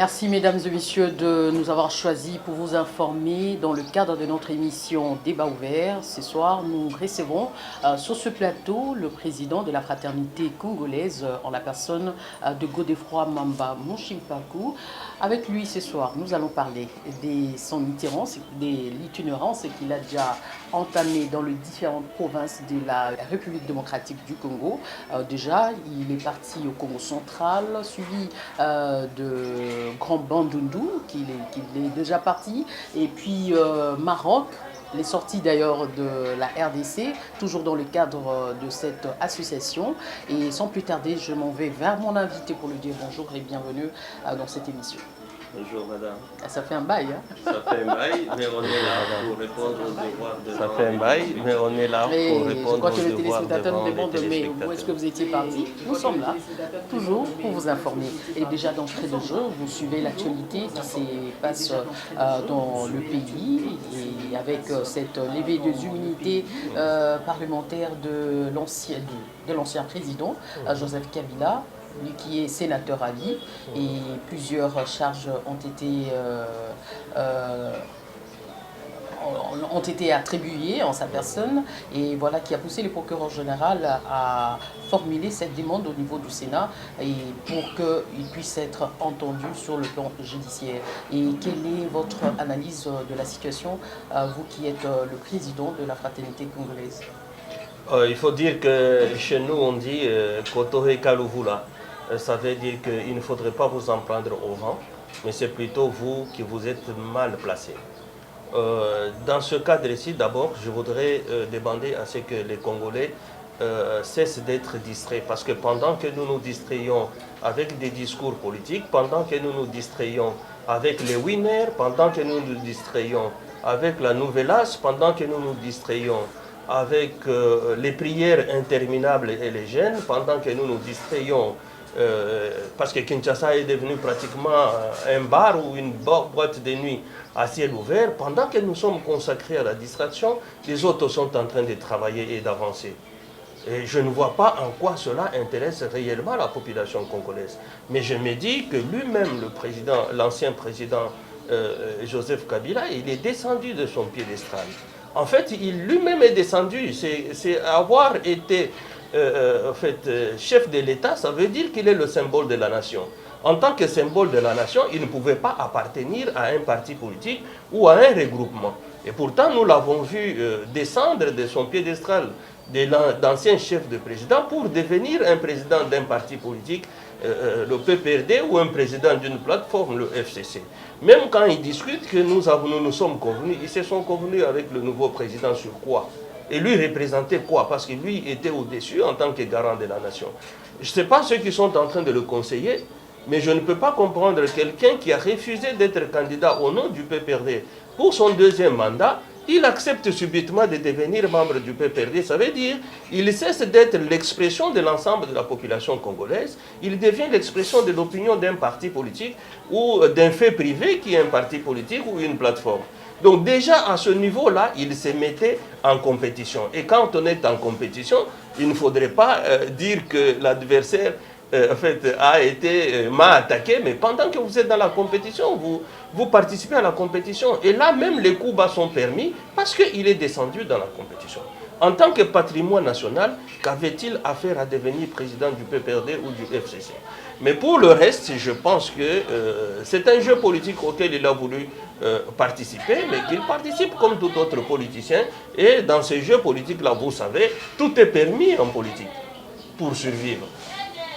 Merci mesdames et messieurs de nous avoir choisis pour vous informer dans le cadre de notre émission Débat ouvert. Ce soir, nous recevons sur ce plateau le président de la fraternité congolaise en la personne de Godefroid Mamba Monshimpaku. Avec lui ce soir, nous allons parler de son itinérance, de l'itinérance qu'il a déjà entamé dans les différentes provinces de la République démocratique du Congo. Déjà, il est parti au Congo central, suivi de Grand Bandundu, qu'il est déjà parti, et puis Maroc. Il est sorti d'ailleurs de la RDC, toujours dans le cadre de cette association. Et sans plus tarder, je m'en vais vers mon invité pour lui dire bonjour et bienvenue dans cette émission. Bonjour madame. Ça fait un bail, hein? Ça fait un bail, mais on est là pour répondre aux devoirs de Ça fait un bail, mais on est là pour répondre aux devoirs de Je crois que le téléspectateur nous demande, mais où est-ce que vous étiez parti? Nous sommes là, toujours pour vous informer. Et déjà d'entrée de jeu, vous suivez l'actualité qui se passe dans le pays, et avec cette levée des immunités parlementaires de l'ancien président, Joseph Kabila, lui qui est sénateur à vie, et plusieurs charges ont été attribuées en sa personne, et voilà qui a poussé le procureur général à formuler cette demande au niveau du Sénat et pour qu'il puisse être entendu sur le plan judiciaire. Et quelle est votre analyse de la situation, vous qui êtes le président de la fraternité congolaise? Il faut dire que chez nous on dit Kotohe Kaluvula. Ça veut dire qu'il ne faudrait pas vous en prendre au vent, mais c'est plutôt vous qui vous êtes mal placé. Dans ce cadre-ci, d'abord, je voudrais demander à ce que les Congolais cessent d'être distraits, parce que pendant que nous nous distrayons avec des discours politiques, pendant que nous nous distrayons avec les winners, pendant que nous nous distrayons avec la Nouvelle-As, pendant que nous nous distrayons avec les prières interminables et les gènes, pendant que nous nous distrayons parce que Kinshasa est devenu pratiquement un bar ou une boîte de nuit à ciel ouvert, pendant que nous sommes consacrés à la distraction, les autres sont en train de travailler et d'avancer. Et je ne vois pas en quoi cela intéresse réellement la population congolaise. Mais je me dis que lui-même, l'ancien président Joseph Kabila, il est descendu de son piédestal. En fait, il lui-même est descendu. C'est avoir été chef de l'État, ça veut dire qu'il est le symbole de la nation. En tant que symbole de la nation, il ne pouvait pas appartenir à un parti politique ou à un regroupement. Et pourtant, nous l'avons vu descendre de son piédestal d'ancien chef de président pour devenir un président d'un parti politique, le PPRD, ou un président d'une plateforme, le FCC. Même quand ils discutent que nous sommes convenus, ils se sont convenus avec le nouveau président sur quoi? Et lui représentait quoi? Parce que lui était au-dessus en tant que garant de la nation. Je ne sais pas ceux qui sont en train de le conseiller, mais je ne peux pas comprendre quelqu'un qui a refusé d'être candidat au nom du PPRD pour son deuxième mandat. Il accepte subitement de devenir membre du PPRD. Ça veut dire qu'il cesse d'être l'expression de l'ensemble de la population congolaise. Il devient l'expression de l'opinion d'un parti politique ou d'un fait privé qui est un parti politique ou une plateforme. Donc déjà à ce niveau-là, il se mettait en compétition. Et quand on est en compétition, il ne faudrait pas dire que l'adversaire m'a attaqué, mais pendant que vous êtes dans la compétition, vous participez à la compétition. Et là même, les coups bas sont permis parce qu'il est descendu dans la compétition. En tant que patrimoine national, qu'avait-il à faire à devenir président du PPRD ou du FCC? Mais pour le reste, je pense que c'est un jeu politique auquel il a voulu participer, mais qu'il participe comme tout autre politicien. Et dans ces jeux politiques-là, vous savez, tout est permis en politique pour survivre.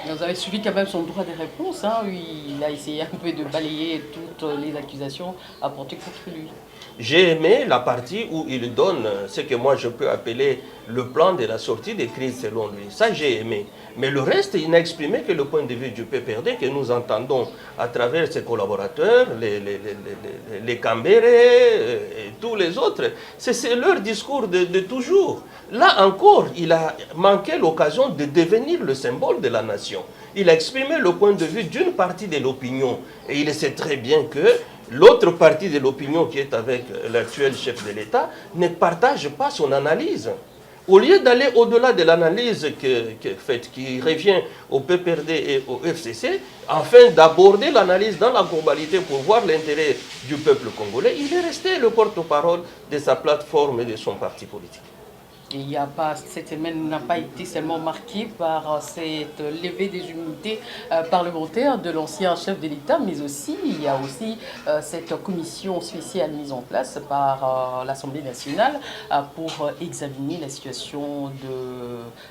Vous avez suivi quand même son droit de réponse, hein? Il a essayé un peu de balayer toutes les accusations apportées contre lui. J'ai aimé la partie où il donne ce que moi je peux appeler le plan de la sortie des crises selon lui. Ça j'ai aimé. Mais le reste, il n'a exprimé que le point de vue du PPRD que nous entendons à travers ses collaborateurs, les Cambérés et tous les autres. C'est leur discours de toujours. Là encore, il a manqué l'occasion de devenir le symbole de la nation. Il a exprimé le point de vue d'une partie de l'opinion. Et il sait très bien que l'autre partie de l'opinion qui est avec l'actuel chef de l'État ne partage pas son analyse. Au lieu d'aller au-delà de l'analyse qui revient au PPRD et au FCC, afin d'aborder l'analyse dans la globalité pour voir l'intérêt du peuple congolais, il est resté le porte-parole de sa plateforme et de son parti politique. Il y a pas, cette semaine n'a pas été seulement marquée par cette levée des immunités parlementaires de l'ancien chef de l'État, mais aussi il y a aussi cette commission spéciale mise en place par l'Assemblée nationale pour examiner la situation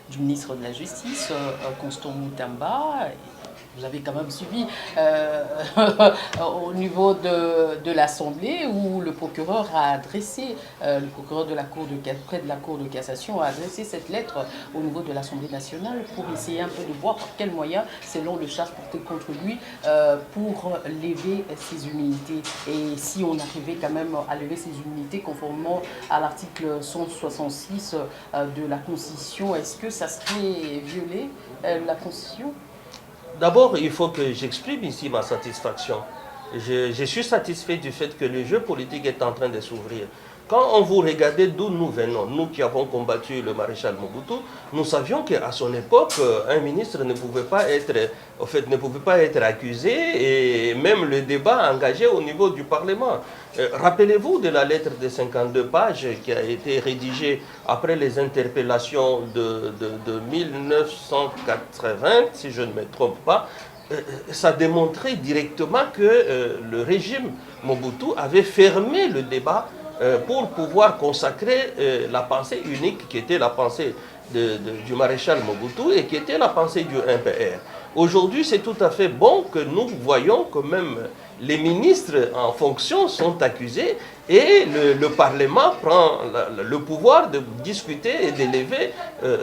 du ministre de la Justice, Constant Moutamba. Vous avez quand même suivi au niveau de l'Assemblée où le procureur a adressé, le procureur de la près de la Cour de cassation a adressé cette lettre au niveau de l'Assemblée nationale pour essayer un peu de voir par quels moyens, selon le charge porté contre lui, pour lever ses immunités. Et si on arrivait quand même à lever ses immunités conformément à l'article 166 de la Constitution, est-ce que ça serait violer la Constitution ? D'abord, il faut que j'exprime ici ma satisfaction. Je suis satisfait du fait que le jeu politique est en train de s'ouvrir. Quand on vous regardait d'où nous venons, nous qui avons combattu le maréchal Mobutu, nous savions qu'à son époque, un ministre ne pouvait pas être accusé et même le débat engagé au niveau du Parlement. Rappelez-vous de la lettre de 52 pages qui a été rédigée après les interpellations de 1980, si je ne me trompe pas. Ça démontrait directement que le régime Mobutu avait fermé le débat pour pouvoir consacrer la pensée unique qui était la pensée du maréchal Mobutu et qui était la pensée du MPR. Aujourd'hui, c'est tout à fait bon que nous voyons que même les ministres en fonction sont accusés et le Parlement prend le pouvoir de discuter et d'élever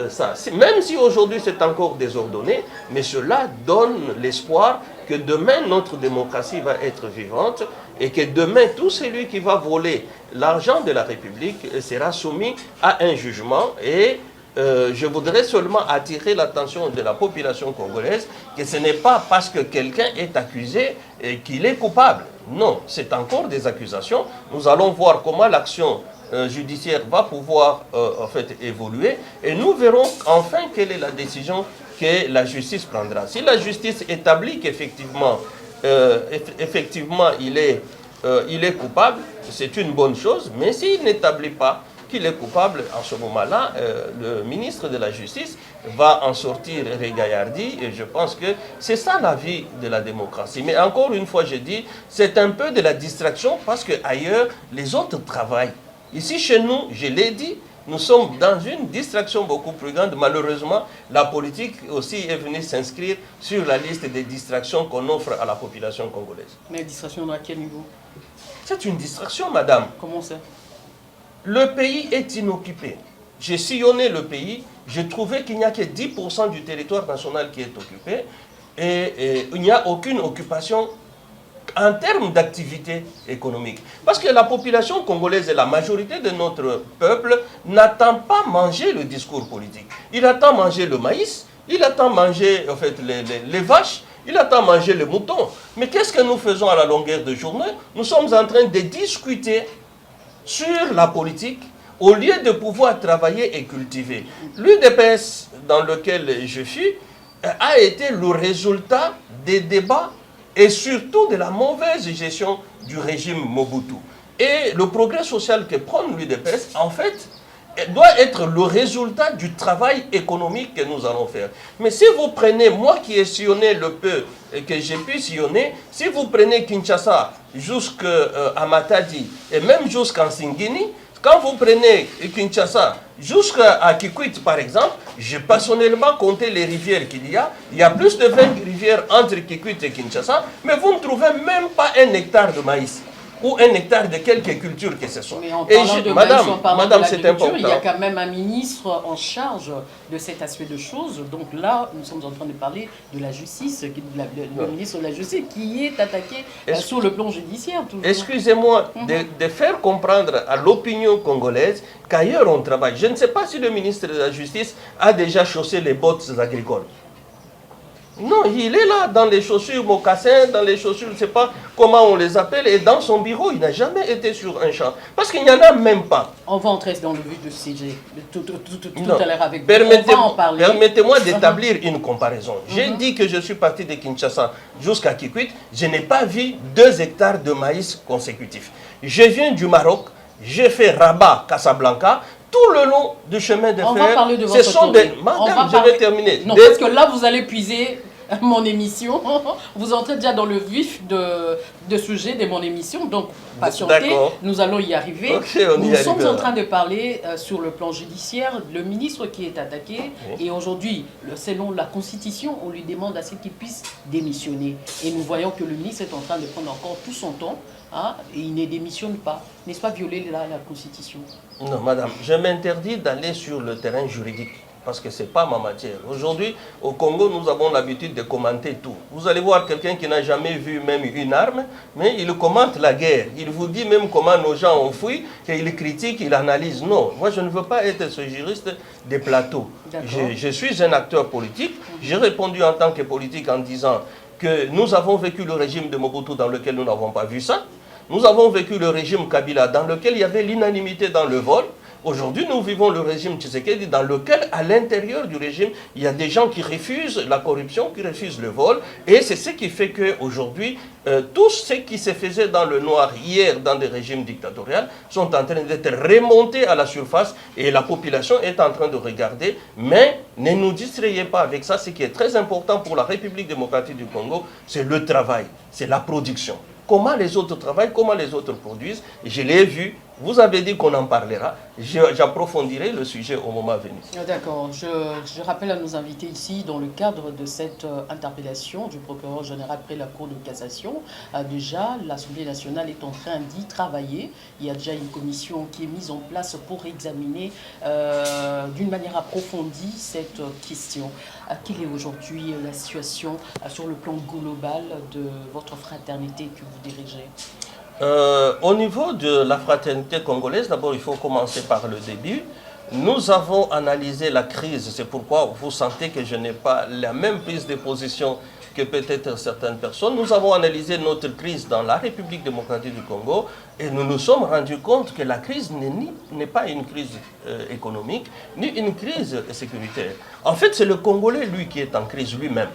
ça. Même si aujourd'hui c'est encore désordonné, mais cela donne l'espoir que demain notre démocratie va être vivante et que demain tout celui qui va voler l'argent de la République sera soumis à un jugement. Et je voudrais seulement attirer l'attention de la population congolaise que ce n'est pas parce que quelqu'un est accusé qu'il est coupable. Non, c'est encore des accusations. Nous allons voir comment l'action judiciaire va pouvoir évoluer et nous verrons enfin quelle est la décision que la justice prendra. Si la justice établit qu'effectivement il est coupable, c'est une bonne chose, mais s'il n'établit pas qu'il est coupable, en ce moment-là, le ministre de la Justice va en sortir régaillardi et je pense que c'est ça la vie de la démocratie. Mais encore une fois, je dis, c'est un peu de la distraction parce qu'ailleurs, les autres travaillent. Ici, chez nous, je l'ai dit, nous sommes dans une distraction beaucoup plus grande. Malheureusement, la politique aussi est venue s'inscrire sur la liste des distractions qu'on offre à la population congolaise. Mais distraction à quel niveau? C'est une distraction, madame. Comment ça? Le pays est inoccupé. J'ai sillonné le pays, j'ai trouvé qu'il n'y a que 10% du territoire national qui est occupé et il n'y a aucune occupation en termes d'activité économique. Parce que la population congolaise et la majorité de notre peuple n'attend pas manger le discours politique. Il attend manger le maïs, il attend manger les vaches, il attend manger les moutons. Mais qu'est-ce que nous faisons à la longueur de journée? Nous sommes en train de discuter sur la politique au lieu de pouvoir travailler et cultiver. L'UDPS dans lequel je suis a été le résultat des débats et surtout de la mauvaise gestion du régime Mobutu. Et le progrès social que prend l'UDPS, en fait, doit être le résultat du travail économique que nous allons faire. Mais si vous prenez, moi qui ai sillonné le peu que j'ai pu sillonner, si vous prenez Kinshasa jusqu'à Matadi et même jusqu'en Singini, quand vous prenez Kinshasa jusqu'à Kikwit par exemple, j'ai personnellement compté les rivières qu'il y a plus de 20 rivières entre Kikwit et Kinshasa, mais vous ne trouvez même pas un hectare de maïs ou un hectare de quelque culture que ce soit. Mais en parlant de madame, c'est important. Il y a quand même un ministre en charge de cet aspect de choses. Donc là, nous sommes en train de parler de la justice, le ministre de la Justice qui est attaqué sur le plan judiciaire. Excusez-moi de faire comprendre à l'opinion congolaise qu'ailleurs on travaille. Je ne sais pas si le ministre de la Justice a déjà chaussé les bottes agricoles. Non, il est là, dans les chaussures mocassins, dans les chaussures, je ne sais pas comment on les appelle, et dans son bureau, il n'a jamais été sur un champ. Parce qu'il n'y en a même pas. On va entrer dans le vif du sujet tout Non. à l'heure avec vous. On va en parler. Permettez-moi d'établir une comparaison. J'ai dit que je suis parti de Kinshasa jusqu'à Kikwit. Je n'ai pas vu 2 hectares de maïs consécutifs. Je viens du Maroc, j'ai fait Rabat-Casablanca. Tout le long du chemin de fer, on va parler de votre ce sont des... Madame, je vais terminer. Non, parce que là, vous allez puiser mon émission. Vous entrez déjà dans le vif de sujet de mon émission. Donc, patientez, nous allons y arriver. Okay, nous sommes en train de parler sur le plan judiciaire, le ministre qui est attaqué. Et aujourd'hui, selon la Constitution, on lui demande à ce qu'il puisse démissionner. Et nous voyons que le ministre est en train de prendre encore tout son temps. Hein, et il ne démissionne pas. N'est-ce pas violer la Constitution? Non, madame, je m'interdis d'aller sur le terrain juridique parce que ce n'est pas ma matière. Aujourd'hui, au Congo, nous avons l'habitude de commenter tout. Vous allez voir quelqu'un qui n'a jamais vu même une arme, mais il commente la guerre. Il vous dit même comment nos gens ont fui, et il critique, il analyse. Non, moi je ne veux pas être ce juriste des plateaux. Je suis un acteur politique. J'ai répondu en tant que politique en disant que nous avons vécu le régime de Mobutu dans lequel nous n'avons pas vu ça. Nous avons vécu le régime Kabila dans lequel il y avait l'unanimité dans le vol. Aujourd'hui, nous vivons le régime Tshisekedi dans lequel, à l'intérieur du régime, il y a des gens qui refusent la corruption, qui refusent le vol. Et c'est ce qui fait qu'aujourd'hui, tout ce qui se faisait dans le noir hier dans des régimes dictatoriaux sont en train d'être remontés à la surface et la population est en train de regarder. Mais ne nous distrayez pas avec ça. Ce qui est très important pour la République démocratique du Congo, c'est le travail, c'est la production. Comment les autres travaillent, comment les autres produisent. Je l'ai vu, vous avez dit qu'on en parlera. J'approfondirai le sujet au moment venu. D'accord. Je rappelle à nos invités ici, dans le cadre de cette interpellation du procureur général près la Cour de cassation, déjà l'Assemblée nationale est en train d'y travailler. Il y a déjà une commission qui est mise en place pour examiner d'une manière approfondie cette question. Quelle est aujourd'hui la situation sur le plan global de votre fraternité que vous dirigez? Au niveau de la fraternité congolaise, d'abord il faut commencer par le début. Nous avons analysé la crise, c'est pourquoi vous sentez que je n'ai pas la même prise de position que peut-être certaines personnes. Nous avons analysé notre crise dans la République démocratique du Congo et nous nous sommes rendus compte que la crise n'est pas une crise économique, ni une crise sécuritaire. En fait, c'est le Congolais, lui, qui est en crise lui-même.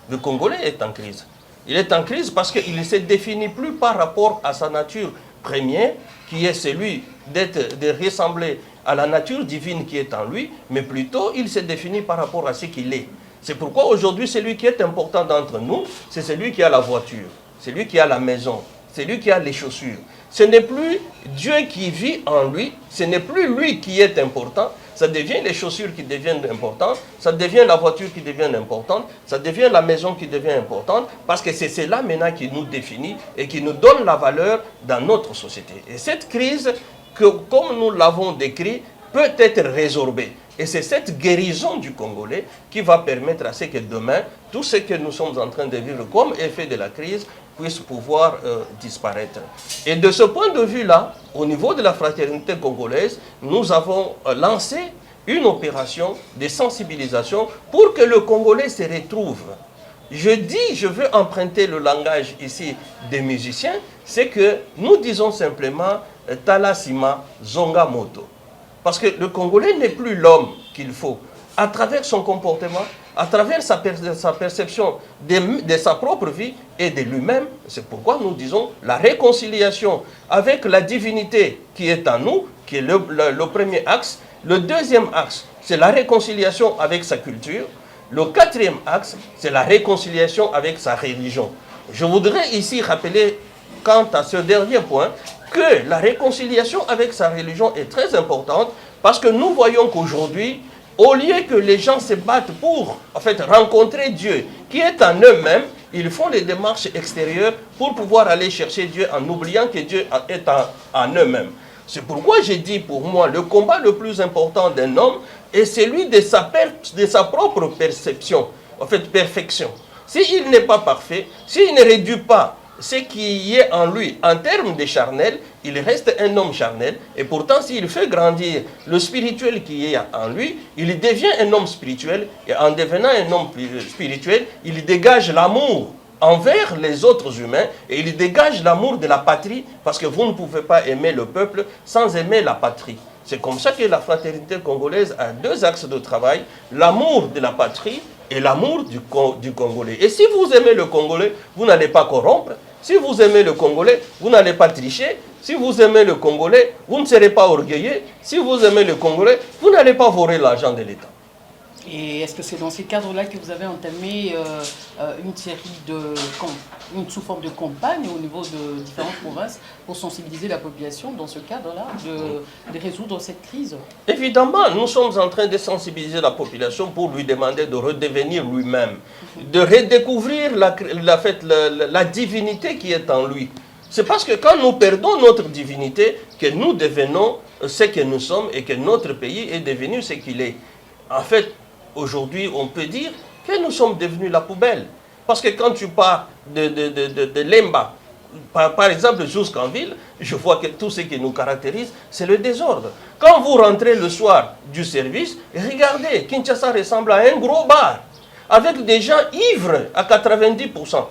Le Congolais est en crise. Il est en crise parce qu'il ne se définit plus par rapport à sa nature première, qui est celui de ressembler à la nature divine qui est en lui, mais plutôt il se définit par rapport à ce qu'il est. C'est pourquoi aujourd'hui, celui qui est important d'entre nous, c'est celui qui a la voiture, celui qui a la maison, celui qui a les chaussures. Ce n'est plus Dieu qui vit en lui, ce n'est plus lui qui est important, ça devient les chaussures qui deviennent importantes, ça devient la voiture qui devient importante, ça devient la maison qui devient importante, parce que c'est cela maintenant qui nous définit et qui nous donne la valeur dans notre société. Et cette crise, comme nous l'avons décrit, peut être résorbée. Et c'est cette guérison du Congolais qui va permettre à ce que demain, tout ce que nous sommes en train de vivre comme effet de la crise puisse pouvoir disparaître. Et de ce point de vue-là, au niveau de la fraternité congolaise, nous avons lancé une opération de sensibilisation pour que le Congolais se retrouve. Je veux emprunter le langage ici des musiciens, c'est que nous disons simplement Talasima Zonga Moto. Parce que le Congolais n'est plus l'homme qu'il faut. À travers son comportement, à travers sa perception de sa propre vie et de lui-même, c'est pourquoi nous disons la réconciliation avec la divinité qui est en nous, qui est le premier axe. Le deuxième axe, c'est la réconciliation avec sa culture. Le quatrième axe, c'est la réconciliation avec sa religion. Je voudrais ici rappeler, quant à ce dernier point, que la réconciliation avec sa religion est très importante parce que nous voyons qu'aujourd'hui, au lieu que les gens se battent pour rencontrer Dieu qui est en eux-mêmes, ils font des démarches extérieures pour pouvoir aller chercher Dieu en oubliant que Dieu est en eux-mêmes. C'est pourquoi j'ai dit pour moi, le combat le plus important d'un homme est celui de sa propre perception, perfection. S'il n'est pas parfait, s'il ne réduit pas ce qui est en lui. En termes de charnel, il reste un homme charnel. Et pourtant, s'il fait grandir le spirituel qui est en lui, il devient un homme spirituel. Et en devenant un homme spirituel, il dégage l'amour envers les autres humains. Et il dégage l'amour de la patrie. Parce que vous ne pouvez pas aimer le peuple sans aimer la patrie. C'est comme ça que la fraternité congolaise a deux axes de travail. L'amour de la patrie et l'amour du Congolais. Et si vous aimez le Congolais, vous n'allez pas corrompre. Si vous aimez le Congolais, vous n'allez pas tricher. Si vous aimez le Congolais, vous ne serez pas orgueilleux. Si vous aimez le Congolais, vous n'allez pas voler l'argent de l'État. Et est-ce que c'est dans ces cadres-là que vous avez entamé une série sous forme de campagne au niveau de différentes provinces pour sensibiliser la population dans ce cadre-là, de résoudre cette crise? Évidemment, nous sommes en train de sensibiliser la population pour lui demander de redevenir lui-même, de redécouvrir la divinité qui est en lui. C'est parce que quand nous perdons notre divinité que nous devenons ce que nous sommes et que notre pays est devenu ce qu'il est. En fait, aujourd'hui, on peut dire que nous sommes devenus la poubelle. Parce que quand tu pars de Lemba, par exemple jusqu'en ville, je vois que tout ce qui nous caractérise, c'est le désordre. Quand vous rentrez le soir du service, regardez, Kinshasa ressemble à un gros bar, avec des gens ivres à 90%.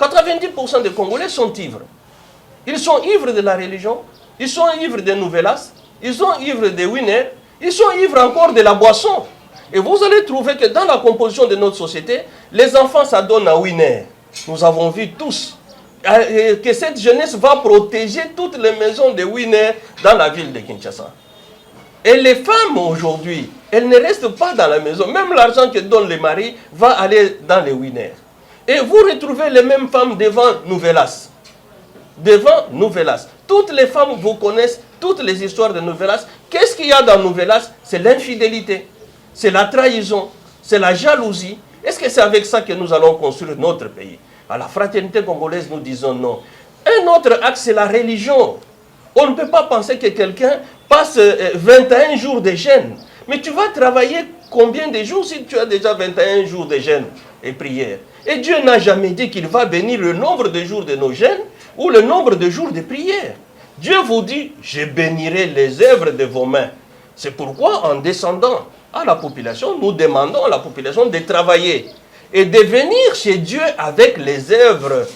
90% des Congolais sont ivres. Ils sont ivres de la religion, ils sont ivres des nouvelas, ils sont ivres des winners, ils sont ivres encore de la boisson. Et vous allez trouver que dans la composition de notre société, les enfants s'adonnent à winner. Nous avons vu tous que cette jeunesse va protéger toutes les maisons de winners dans la ville de Kinshasa. Et les femmes aujourd'hui, elles ne restent pas dans la maison. Même l'argent que donnent les maris va aller dans les winners. Et vous retrouvez les mêmes femmes devant Nouvelas. Devant Nouvelas. Toutes les femmes vous connaissent toutes les histoires de Nouvelas. Qu'est-ce qu'il y a dans Nouvelas? C'est l'infidélité. C'est la trahison, c'est la jalousie. Est-ce que c'est avec ça que nous allons construire notre pays? À la fraternité congolaise, nous disons non. Un autre axe, c'est la religion. On ne peut pas penser que quelqu'un passe 21 jours de jeûne. Mais tu vas travailler combien de jours si tu as déjà 21 jours de jeûne et prière? Et Dieu n'a jamais dit qu'il va bénir le nombre de jours de nos jeûnes ou le nombre de jours de prière. Dieu vous dit, je bénirai les œuvres de vos mains. C'est pourquoi en descendant à la population, nous demandons à la population de travailler et de venir chez Dieu avec les œuvres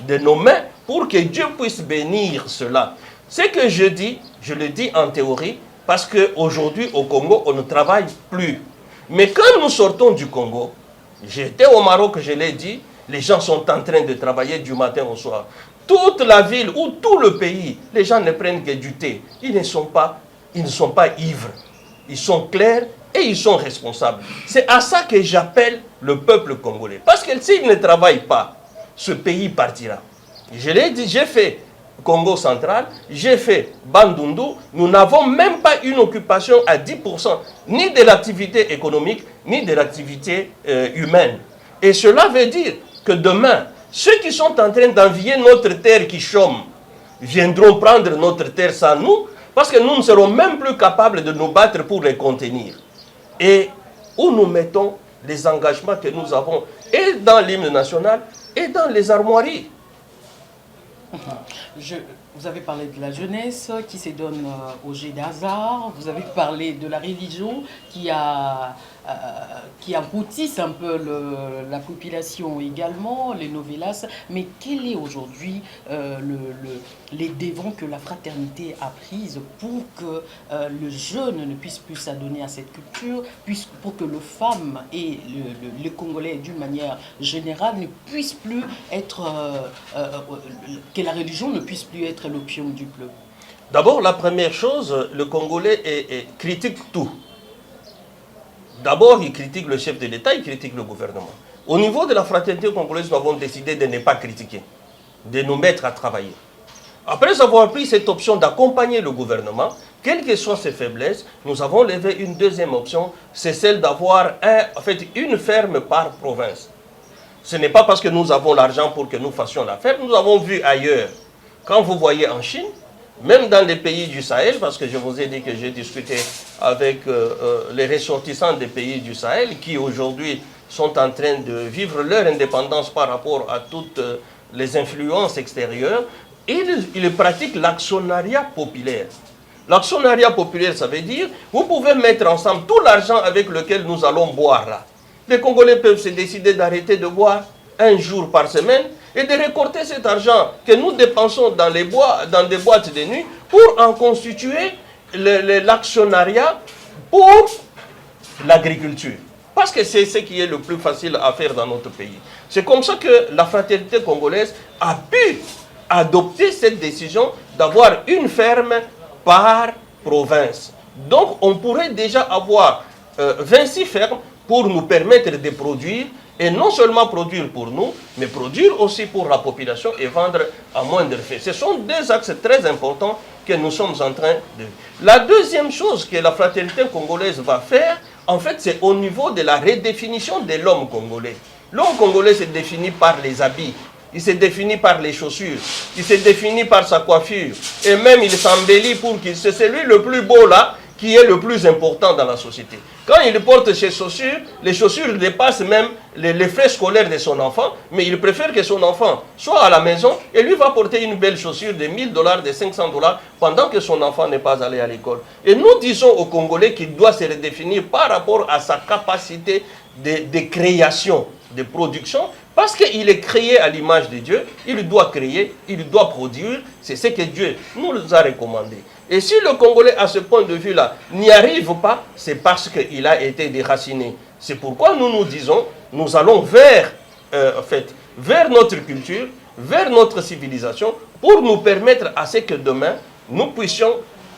de nos mains pour que Dieu puisse bénir cela. Ce que je dis, je le dis en théorie, parce qu'aujourd'hui au Congo, on ne travaille plus. Mais quand nous sortons du Congo, j'étais au Maroc, je l'ai dit, les gens sont en train de travailler du matin au soir. Toute la ville ou tout le pays, les gens ne prennent que du thé. Ils ne sont pas ivres. Ils sont clairs et ils sont responsables. C'est à ça que j'appelle le peuple congolais. Parce que s'il ne travaille pas, ce pays partira. Je l'ai dit, j'ai fait Congo central, j'ai fait Bandundu. Nous n'avons même pas une occupation à 10%, ni de l'activité économique, ni de l'activité humaine. Et cela veut dire que demain, ceux qui sont en train d'envier notre terre qui chôme, viendront prendre notre terre sans nous, parce que nous ne serons même plus capables de nous battre pour les contenir. Et où nous mettons les engagements que nous avons, et dans l'hymne national, et dans les armoiries. Vous avez parlé de la jeunesse qui se donne au jet d'hasard, vous avez parlé de la religion qui aboutisse un peu la population également, les novelas. Mais quel est aujourd'hui les devants que la fraternité a prises pour que le jeune ne puisse plus s'adonner à cette culture, pour que les femmes et les Congolais d'une manière générale ne puissent plus être, que la religion ne puisse plus être l'opium du peuple? D'abord, la première chose, le Congolais critique tout. D'abord, il critique le chef de l'État, il critique le gouvernement. Au niveau de la fraternité congolaise, nous avons décidé de ne pas critiquer, de nous mettre à travailler. Après avoir pris cette option d'accompagner le gouvernement, quelles que soient ses faiblesses, nous avons levé une deuxième option, c'est celle d'avoir une ferme par province. Ce n'est pas parce que nous avons l'argent pour que nous fassions la ferme, nous avons vu ailleurs. Quand vous voyez en Chine, même dans les pays du Sahel, parce que je vous ai dit que j'ai discuté avec les ressortissants des pays du Sahel qui aujourd'hui sont en train de vivre leur indépendance par rapport à toute les influences extérieures, il pratique l'actionnariat populaire. L'actionnariat populaire, ça veut dire, vous pouvez mettre ensemble tout l'argent avec lequel nous allons boire là. Les Congolais peuvent se décider d'arrêter de boire un jour par semaine et de récolter cet argent que nous dépensons dans des boîtes de nuit pour en constituer l'actionnariat pour l'agriculture. Parce que c'est ce qui est le plus facile à faire dans notre pays. C'est comme ça que la fraternité congolaise a pu adopter cette décision d'avoir une ferme par province. Donc on pourrait déjà avoir 26 fermes pour nous permettre de produire, et non seulement produire pour nous, mais produire aussi pour la population et vendre à moindre frais. Ce sont deux axes très importants que nous sommes en train de... La deuxième chose que la fraternité congolaise va faire, en fait, c'est au niveau de la redéfinition de l'homme congolais. L'homme congolais se définit par les habits, il se définit par les chaussures, il se définit par sa coiffure, et même il s'embellit pour qu'il... C'est celui le plus beau là, qui est le plus important dans la société. Quand il porte ses chaussures, les chaussures dépassent même les frais scolaires de son enfant, mais il préfère que son enfant soit à la maison et lui va porter une belle chaussure de 1000 $, de 500 $ pendant que son enfant n'est pas allé à l'école. Et nous disons aux Congolais qu'il doit se redéfinir par rapport à sa capacité de création, de production, parce qu'il est créé à l'image de Dieu, il doit créer, il doit produire, c'est ce que Dieu nous a recommandé. Et si le Congolais, à ce point de vue-là, n'y arrive pas, c'est parce qu'il a été déraciné. C'est pourquoi nous nous disons, nous allons vers notre culture, vers notre civilisation, pour nous permettre à ce que demain, nous puissions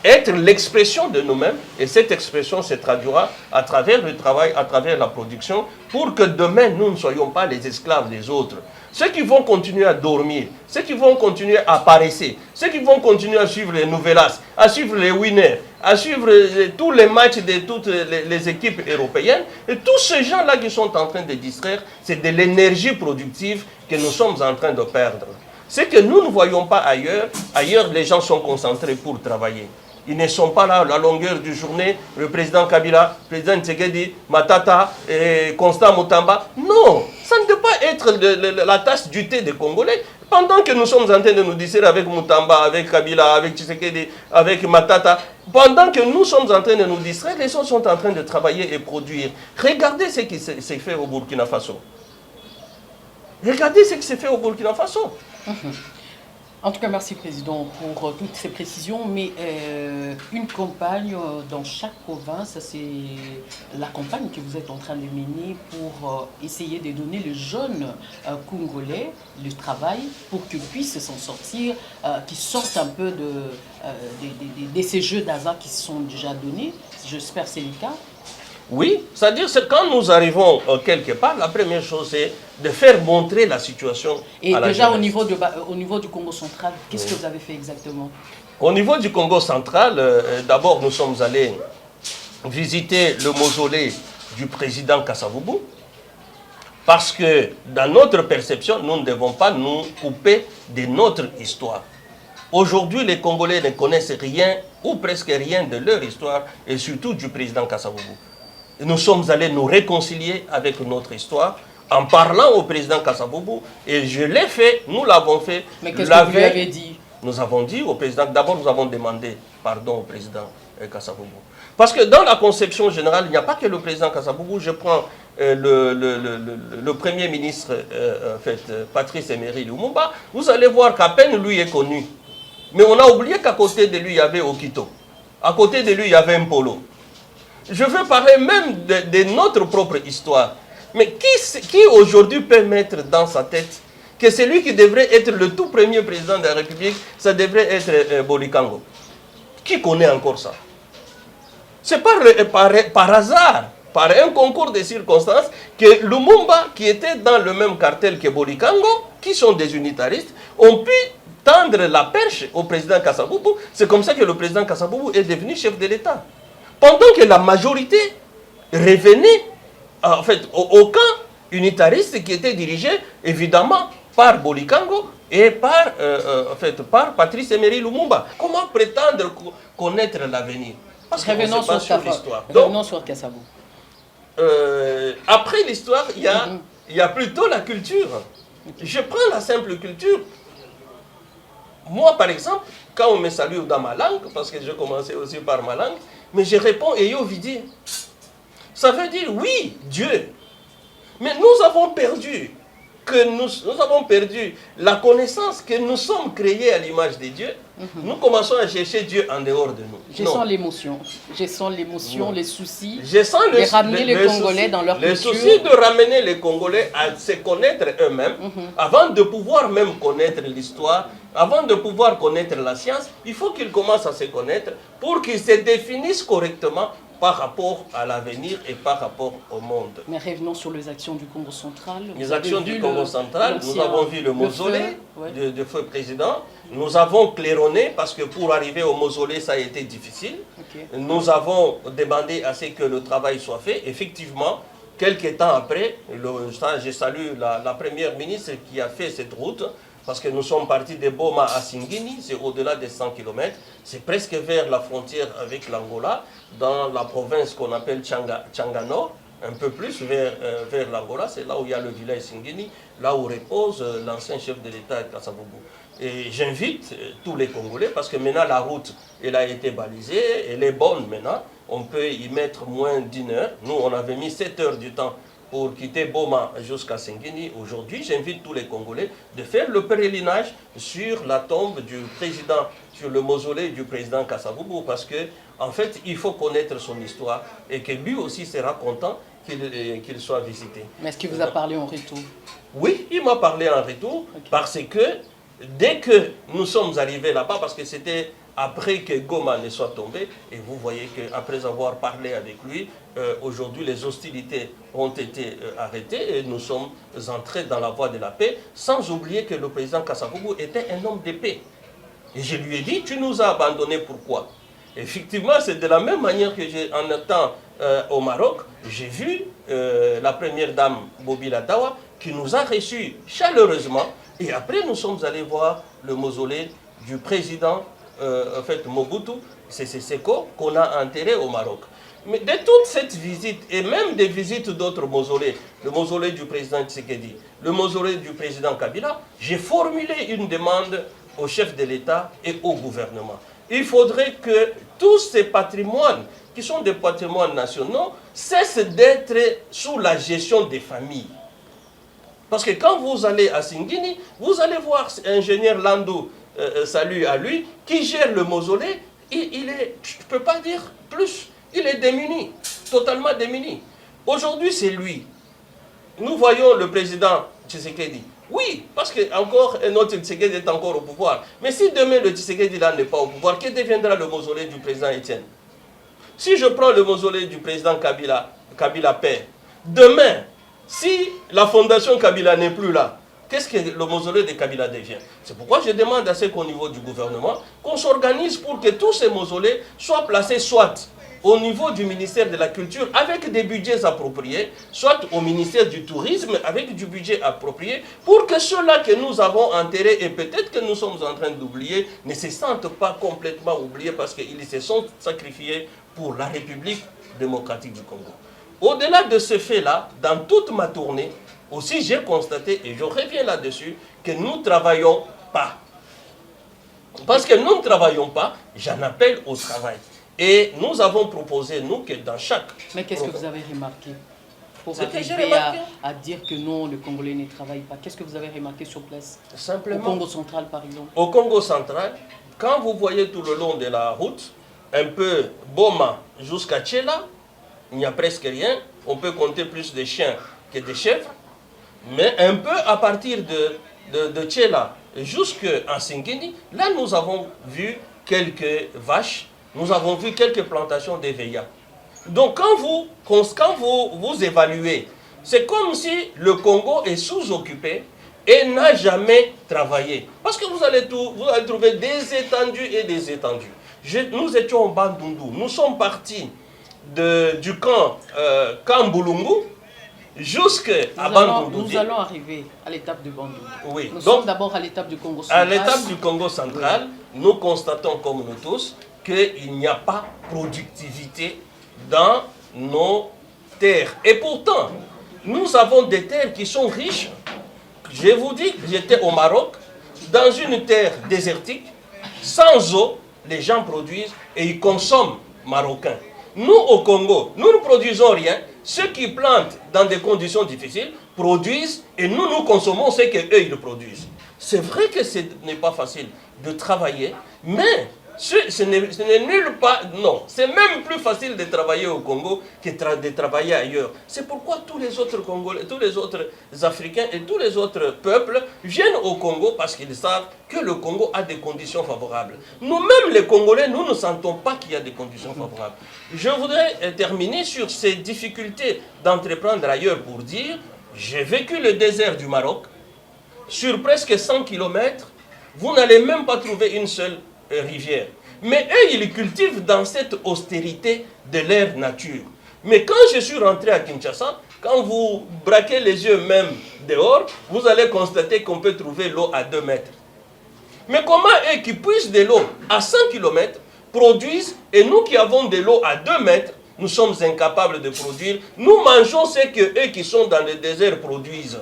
être l'expression de nous-mêmes, et cette expression se traduira à travers le travail, à travers la production, pour que demain, nous ne soyons pas les esclaves des autres. Ceux qui vont continuer à dormir, ceux qui vont continuer à paresser, ceux qui vont continuer à suivre les Nouvelas, à suivre les Winners, à suivre tous les matchs de toutes les équipes européennes, et tous ces gens-là qui sont en train de distraire, c'est de l'énergie productive que nous sommes en train de perdre. Ce que nous ne voyons pas ailleurs, ailleurs les gens sont concentrés pour travailler. Ils ne sont pas là à la longueur du journée, le président Kabila, le président Tshisekedi, Matata, et Constant Mutamba. Non, ça ne peut pas être la tasse du thé des Congolais. Pendant que nous sommes en train de nous distraire avec Mutamba, avec Kabila, avec Tshisekedi, avec Matata, pendant que nous sommes en train de nous distraire, les autres sont en train de travailler et produire. Regardez ce qui s'est fait au Burkina Faso. Regardez ce qui s'est fait au Burkina Faso. En tout cas, merci Président pour toutes ces précisions, mais une campagne dans chaque province, c'est la campagne que vous êtes en train de mener pour essayer de donner les jeunes Congolais le travail pour qu'ils puissent s'en sortir, qu'ils sortent un peu de ces jeux d'hasard qui se sont déjà donnés. J'espère que c'est le cas. Oui, c'est-à-dire que quand nous arrivons quelque part, la première chose c'est de faire montrer la situation. Et à déjà au niveau du Congo central, qu'est-ce que vous avez fait exactement? Au niveau du Congo central, d'abord nous sommes allés visiter le mausolée du président Kasavubu, parce que dans notre perception, nous ne devons pas nous couper de notre histoire. Aujourd'hui, les Congolais ne connaissent rien ou presque rien de leur histoire et surtout du président Kasavubu. Nous sommes allés nous réconcilier avec notre histoire en parlant au président Kasavubu et je l'ai fait, nous l'avons fait. Mais qu'est-ce que vous lui avez dit? Nous avons dit au président, d'abord nous avons demandé pardon au président Kasavubu. Parce que dans la conception générale, il n'y a pas que le président Kasavubu. Je prends le premier ministre Patrice Emery Lumumba. Vous allez voir qu'à peine lui est connu. Mais on a oublié qu'à côté de lui, il y avait Okito. À côté de lui, il y avait Mpolo. Je veux parler même de notre propre histoire. Mais qui aujourd'hui peut mettre dans sa tête que celui qui devrait être le tout premier président de la République, ça devrait être Bolikango? Qui connaît encore ça? C'est par hasard, par un concours de circonstances, que Lumumba, qui était dans le même cartel que Bolikango, qui sont des unitaristes, ont pu tendre la perche au président Kasavubu. C'est comme ça que le président Kasavubu est devenu chef de l'État. Pendant que la majorité revenait en fait, au camp unitariste qui était dirigé évidemment par Bolikango et par Patrice Emery Lumumba. Comment prétendre connaître l'avenir? Parce que revenons sur l'histoire. Revenons sur Kasavubu. Après l'histoire, il y a plutôt la culture. Je prends la simple culture. Moi, par exemple, quand on me salue dans ma langue, parce que je commençais aussi par ma langue, mais je réponds Eyo Vidi. Ça veut dire oui, Dieu. Mais nous avons perdu nous avons perdu la connaissance que nous sommes créés à l'image de Dieu. Nous commençons à chercher Dieu en dehors de nous. Je sens l'émotion. Je sens l'émotion, les soucis. Je sens de ramener les Congolais dans leur culture. Le souci de ramener les Congolais à se connaître eux-mêmes, avant de pouvoir même connaître l'histoire, avant de pouvoir connaître la science, il faut qu'ils commencent à se connaître pour qu'ils se définissent correctement par rapport à l'avenir et par rapport au monde. Mais revenons sur les actions du Congo central. Les actions du Congo central, nous avons vu le mausolée de feu président. Nous avons claironné parce que pour arriver au mausolée, ça a été difficile. Nous avons demandé à ce que le travail soit fait. Effectivement, quelques temps après, je salue la première ministre qui a fait cette route. Parce que nous sommes partis de Boma à Singini, c'est au-delà des 100 km. C'est presque vers la frontière avec l'Angola, dans la province qu'on appelle Tchangano, un peu plus vers l'Angola. C'est là où il y a le village Singini, là où repose l'ancien chef de l'État Kassavubu. Et j'invite tous les Congolais, parce que maintenant la route, elle a été balisée, elle est bonne maintenant. On peut y mettre moins d'1 heure. Nous, on avait mis 7 heures du temps pour quitter Boma jusqu'à Singini. Aujourd'hui, j'invite tous les Congolais de faire le pèlerinage sur la tombe du président, sur le mausolée du président Kassavubu, parce que, en fait, il faut connaître son histoire et que lui aussi sera content qu'il soit visité. Mais est-ce qu'il vous a parlé en retour? Oui, il m'a parlé en retour, parce que dès que nous sommes arrivés là-bas, parce que c'était après que Goma ne soit tombé, et vous voyez qu'après avoir parlé avec lui, aujourd'hui les hostilités ont été arrêtées et nous sommes entrés dans la voie de la paix, sans oublier que le président Kassavubu était un homme de paix. Et je lui ai dit, tu nous as abandonnés, pourquoi? Effectivement, c'est de la même manière que en étant au Maroc, j'ai vu la première dame Bobila Dawa qui nous a reçus chaleureusement, et après nous sommes allés voir le mausolée du président en fait, Mobutu Sese Seko, qu'on a enterré au Maroc. Mais de toute cette visite, et même des visites d'autres mausolées, le mausolée du président Tshisekedi, le mausolée du président Kabila, j'ai formulé une demande au chef de l'État et au gouvernement. Il faudrait que tous ces patrimoines, qui sont des patrimoines nationaux, cessent d'être sous la gestion des familles. Parce que quand vous allez à Singini, vous allez voir l'ingénieur Landou, salut à lui, qui gère le mausolée, il est, je ne peux pas dire plus, il est démuni, totalement démuni. Aujourd'hui, c'est lui. Nous voyons le président Tshisekedi. Oui, parce qu'encore un autre Tshisekedi est encore au pouvoir. Mais si demain le Tshisekedi là n'est pas au pouvoir, que deviendra le mausolée du président Etienne? Si je prends le mausolée du président Kabila Père, demain, si la fondation Kabila n'est plus là, qu'est-ce que le mausolée de Kabila devient? C'est pourquoi je demande à ce qu'au niveau du gouvernement, qu'on s'organise pour que tous ces mausolées soient placés soit au niveau du ministère de la Culture avec des budgets appropriés, soit au ministère du Tourisme avec du budget approprié, pour que ceux-là que nous avons enterrés et peut-être que nous sommes en train d'oublier ne se sentent pas complètement oubliés parce qu'ils se sont sacrifiés pour la République démocratique du Congo. Au-delà de ce fait-là, dans toute ma tournée, aussi j'ai constaté, et je reviens là-dessus, que nous ne travaillons pas. Parce que nous ne travaillons pas, j'en appelle au travail. Et nous avons proposé, nous, que dans chaque... Mais qu'est-ce que vous avez remarqué pour arriver à dire que non, le Congolais ne travaille pas? Qu'est-ce que vous avez remarqué sur place? Simplement. Au Congo central, par exemple. Au Congo central, quand vous voyez tout le long de la route, un peu Boma jusqu'à Tchela, il n'y a presque rien. On peut compter plus de chiens que de chèvres. Mais un peu à partir de Tchela jusqu'à Singini, là nous avons vu quelques vaches, nous avons vu quelques plantations d'éveillants. Donc quand vous évaluez, c'est comme si le Congo est sous-occupé et n'a jamais travaillé. Parce que vous allez trouver des étendues et des étendues. Nous étions au Bandundu, nous sommes partis du camp Kambulungu jusqu'à Bandundu. Nous allons arriver à l'étape du Bandundu. Oui. Nous sommes d'abord à l'étape du Congo central. À l'étape du Congo central, oui. Nous constatons comme nous tous qu'il n'y a pas de productivité dans nos terres. Et pourtant, nous avons des terres qui sont riches. je vous dis que j'étais au Maroc, dans une terre désertique, sans eau, les gens produisent et ils consomment marocain. Nous, au Congo, nous ne produisons rien. Ceux qui plantent dans des conditions difficiles produisent et nous consommons ce qu'eux, ils produisent. C'est vrai que ce n'est pas facile de travailler, mais ce n'est nulle part, non, c'est même plus facile de travailler au Congo que de travailler ailleurs. C'est pourquoi tous les autres Congolais, tous les autres Africains et tous les autres peuples viennent au Congo parce qu'ils savent que le Congo a des conditions favorables. Nous-mêmes, les Congolais, nous ne sentons pas qu'il y a des conditions favorables. Je voudrais terminer sur ces difficultés d'entreprendre ailleurs pour dire, j'ai vécu le désert du Maroc, sur presque 100 km, vous n'allez même pas trouver une seule rivière. Mais eux, ils cultivent dans cette austérité de leur nature. Mais quand je suis rentré à Kinshasa, quand vous braquez les yeux même dehors, vous allez constater qu'on peut trouver l'eau à 2 mètres. Mais comment eux qui puissent de l'eau à 100 km produisent, et nous qui avons de l'eau à 2 mètres, nous sommes incapables de produire, nous mangeons ce que eux qui sont dans le désert produisent.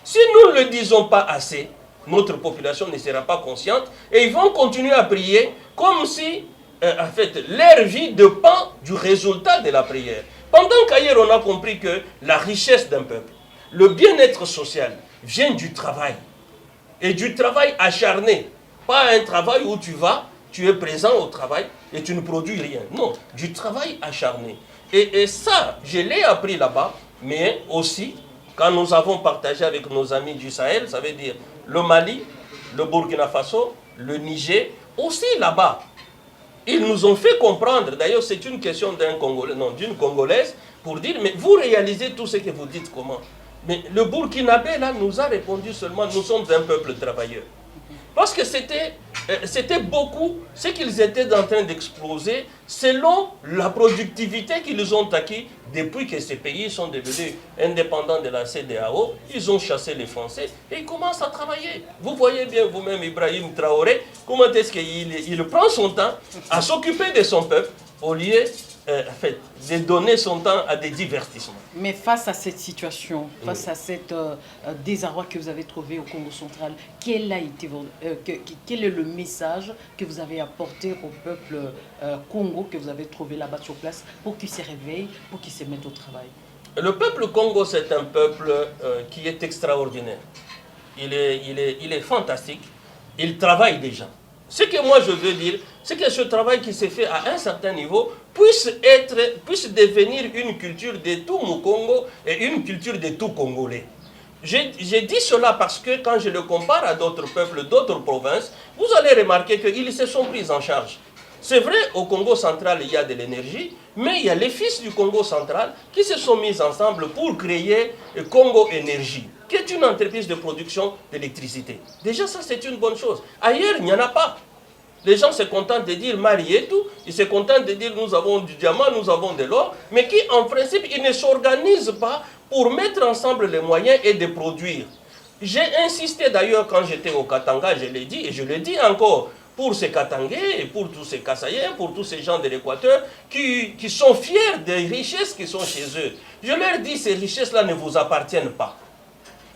Si nous ne le disons pas assez, notre population ne sera pas consciente et ils vont continuer à prier comme si, en fait, leur vie dépend du résultat de la prière. Pendant qu'ailleurs on a compris que la richesse d'un peuple, le bien-être social vient du travail. Et du travail acharné. Pas un travail où tu vas, tu es présent au travail et tu ne produis rien. Non, du travail acharné. Et ça, je l'ai appris là-bas, mais aussi quand nous avons partagé avec nos amis du Sahel, ça veut dire le Mali, le Burkina Faso, le Niger, aussi là-bas. Ils nous ont fait comprendre, d'ailleurs c'est une question d'un Congolais, non, d'une Congolaise, pour dire, mais vous réalisez tout ce que vous dites comment? Mais le Burkinabé là nous a répondu seulement, nous sommes un peuple travailleur. Parce que c'était beaucoup ce qu'ils étaient en train d'exploser selon la productivité qu'ils ont acquis depuis que ces pays sont devenus indépendants de la CEDEAO. Ils ont chassé les Français et ils commencent à travailler. Vous voyez bien vous-même Ibrahim Traoré, comment est-ce qu'il prend son temps à s'occuper de son peuple au lieu en fait, de donner son temps à des divertissements. Mais face à cette situation, face à cet désarroi que vous avez trouvé au Congo central, quel est le message que vous avez apporté au peuple Congo que vous avez trouvé là-bas sur place pour qu'il se réveille, pour qu'il se mette au travail? Le peuple Congo, c'est un peuple qui est extraordinaire. Il est fantastique. Il travaille déjà. Ce que moi je veux dire, c'est que ce travail qui s'est fait à un certain niveau puisse devenir une culture de tout Mukongo et une culture de tout Congolais. J'ai dit cela parce que quand je le compare à d'autres peuples, d'autres provinces, vous allez remarquer qu'ils se sont pris en charge. C'est vrai, au Congo central, il y a de l'énergie, mais il y a les fils du Congo central qui se sont mis ensemble pour créer Congo Énergie, qui est une entreprise de production d'électricité. Déjà, ça, c'est une bonne chose. Ailleurs, il n'y en a pas. Les gens se contentent de dire Mali et tout, ils se contentent de dire nous avons du diamant, nous avons de l'or, mais qui, en principe, ils ne s'organisent pas pour mettre ensemble les moyens et de produire. J'ai insisté d'ailleurs quand j'étais au Katanga, je l'ai dit et je le dis encore, pour ces Katangais et pour tous ces Kassaïens, pour tous ces gens de l'Équateur qui sont fiers des richesses qui sont chez eux. Je leur dis, ces richesses-là ne vous appartiennent pas.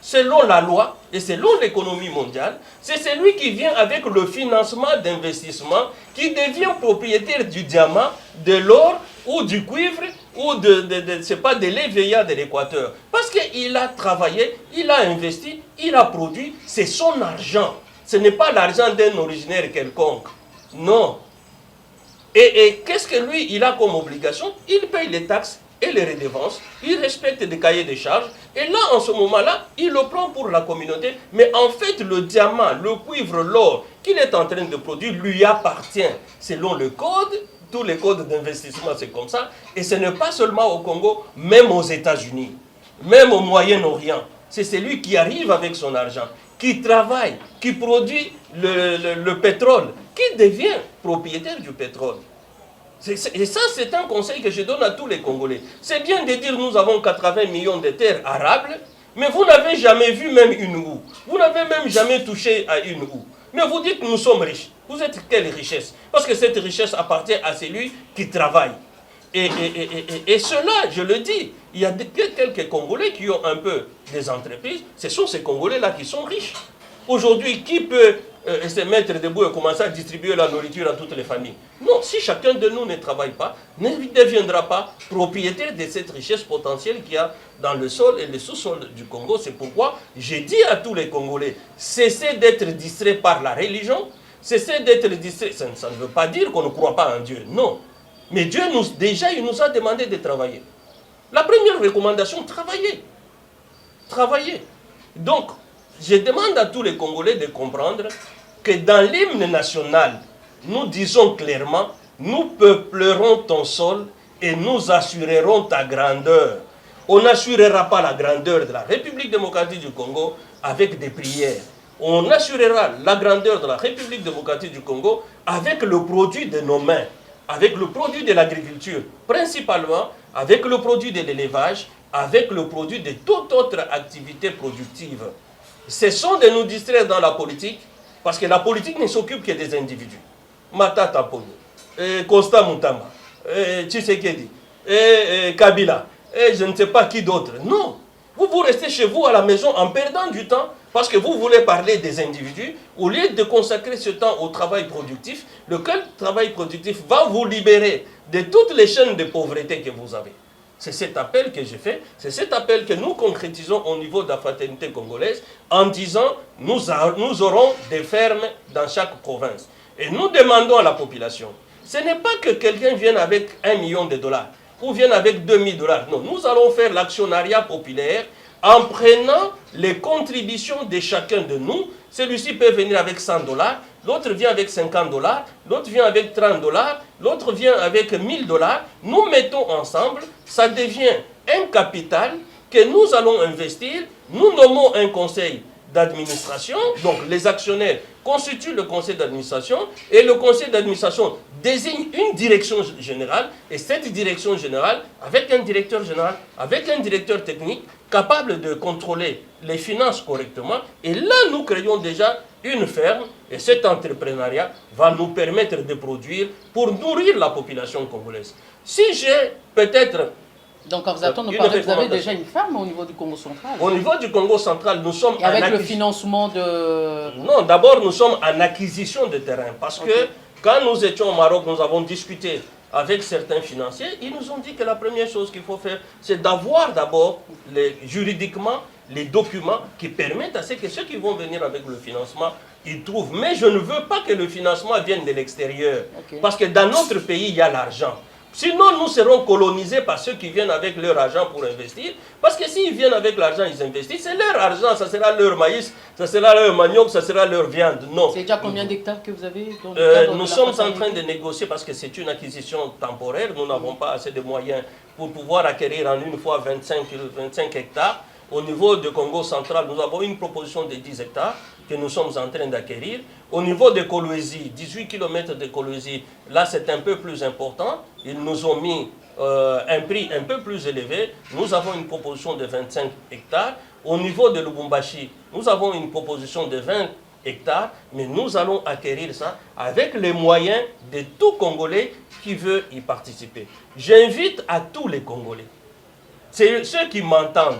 Selon la loi et selon l'économie mondiale, c'est celui qui vient avec le financement d'investissement qui devient propriétaire du diamant, de l'or ou du cuivre ou de l'EVA de l'Équateur. Parce qu'il a travaillé, il a investi, il a produit, c'est son argent. Ce n'est pas l'argent d'un originaire quelconque. Non. Et qu'est-ce que lui, il a comme obligation? Il paye les taxes et les redevances, il respecte des cahiers de charges, et là, en ce moment-là, il le prend pour la communauté, mais en fait, le diamant, le cuivre, l'or qu'il est en train de produire lui appartient, selon le code, tous les codes d'investissement, c'est comme ça, et ce n'est pas seulement au Congo, même aux États-Unis, même au Moyen-Orient, c'est celui qui arrive avec son argent, qui travaille, qui produit le pétrole, qui devient propriétaire du pétrole. Et ça, c'est un conseil que je donne à tous les Congolais. C'est bien de dire nous avons 80 millions de terres arables, mais vous n'avez jamais vu même une houe. Vous n'avez même jamais touché à une houe. Mais vous dites que nous sommes riches. Vous êtes quelle richesse? Parce que cette richesse appartient à celui qui travaille. Et cela, je le dis, il y a quelques Congolais qui ont un peu des entreprises, ce sont ces Congolais-là qui sont riches. Aujourd'hui, qui peut se mettre debout et commencer à distribuer la nourriture à toutes les familles? Non, si chacun de nous ne travaille pas, ne deviendra pas propriétaire de cette richesse potentielle qu'il y a dans le sol et le sous-sol du Congo. C'est pourquoi j'ai dit à tous les Congolais, cessez d'être distraits par la religion, cessez d'être distraits. Ça ne veut pas dire qu'on ne croit pas en Dieu, non. Mais Dieu, déjà, il nous a demandé de travailler. La première recommandation, travailler. Travailler. Donc, je demande à tous les Congolais de comprendre que dans l'hymne national, nous disons clairement, nous peuplerons ton sol et nous assurerons ta grandeur. On n'assurera pas la grandeur de la République démocratique du Congo avec des prières. On assurera la grandeur de la République démocratique du Congo avec le produit de nos mains, avec le produit de l'agriculture, principalement avec le produit de l'élevage, avec le produit de toute autre activité productive. Cessons de nous distraire dans la politique, parce que la politique ne s'occupe que des individus. Matata Ponyo, Costa Muntama, Tshisekedi, Kabila, et je ne sais pas qui d'autre. Non, vous restez chez vous à la maison en perdant du temps, parce que vous voulez parler des individus, au lieu de consacrer ce temps au travail productif, lequel travail productif va vous libérer de toutes les chaînes de pauvreté que vous avez. C'est cet appel que j'ai fait, c'est cet appel que nous concrétisons au niveau de la fraternité congolaise en disant nous aurons des fermes dans chaque province. Et nous demandons à la population, ce n'est pas que quelqu'un vienne avec 1 million de dollars ou vienne avec 2000 dollars. Non, nous allons faire l'actionnariat populaire en prenant les contributions de chacun de nous. Celui-ci peut venir avec 100 dollars, l'autre vient avec 50 dollars, l'autre vient avec 30 dollars, l'autre vient avec 1000 dollars. Nous mettons ensemble, ça devient un capital que nous allons investir. Nous nommons un conseil d'administration, donc les actionnaires constituent le conseil d'administration et le conseil d'administration désigne une direction générale et cette direction générale, avec un directeur général, avec un directeur technique, capable de contrôler les finances correctement. Et là, nous créons déjà une ferme et cet entrepreneuriat va nous permettre de produire pour nourrir la population congolaise. Si j'ai peut-être... Donc, en vous attendant, vous avez déjà une ferme au niveau du Congo central? Au niveau du Congo central, nous sommes... Et avec le financement de... Non, d'abord, nous sommes en acquisition de terrain. Parce que quand nous étions au Maroc, nous avons discuté avec certains financiers. Ils nous ont dit que la première chose qu'il faut faire, c'est d'avoir d'abord juridiquement les documents qui permettent à ce que ceux qui vont venir avec le financement, ils trouvent. Mais je ne veux pas que le financement vienne de l'extérieur. Parce que dans notre pays, il y a l'argent. Sinon, nous serons colonisés par ceux qui viennent avec leur argent pour investir. Parce que s'ils viennent avec l'argent, ils investissent. C'est leur argent, ça sera leur maïs, ça sera leur manioc, ça sera leur viande. Non. C'est déjà combien d'hectares que vous avez dans le cadre Nous sommes en train de négocier parce que c'est une acquisition temporaire. Nous n'avons pas assez de moyens pour pouvoir acquérir en une fois 25 hectares. Au niveau du Congo central, nous avons une proposition de 10 hectares que nous sommes en train d'acquérir. Au niveau de Kolwezi, 18 km de Kolwezi, là c'est un peu plus important. Ils nous ont mis un prix un peu plus élevé. Nous avons une proposition de 25 hectares. Au niveau de Lubumbashi, nous avons une proposition de 20 hectares, mais nous allons acquérir ça avec les moyens de tout Congolais qui veut y participer. J'invite à tous les Congolais, c'est ceux qui m'entendent,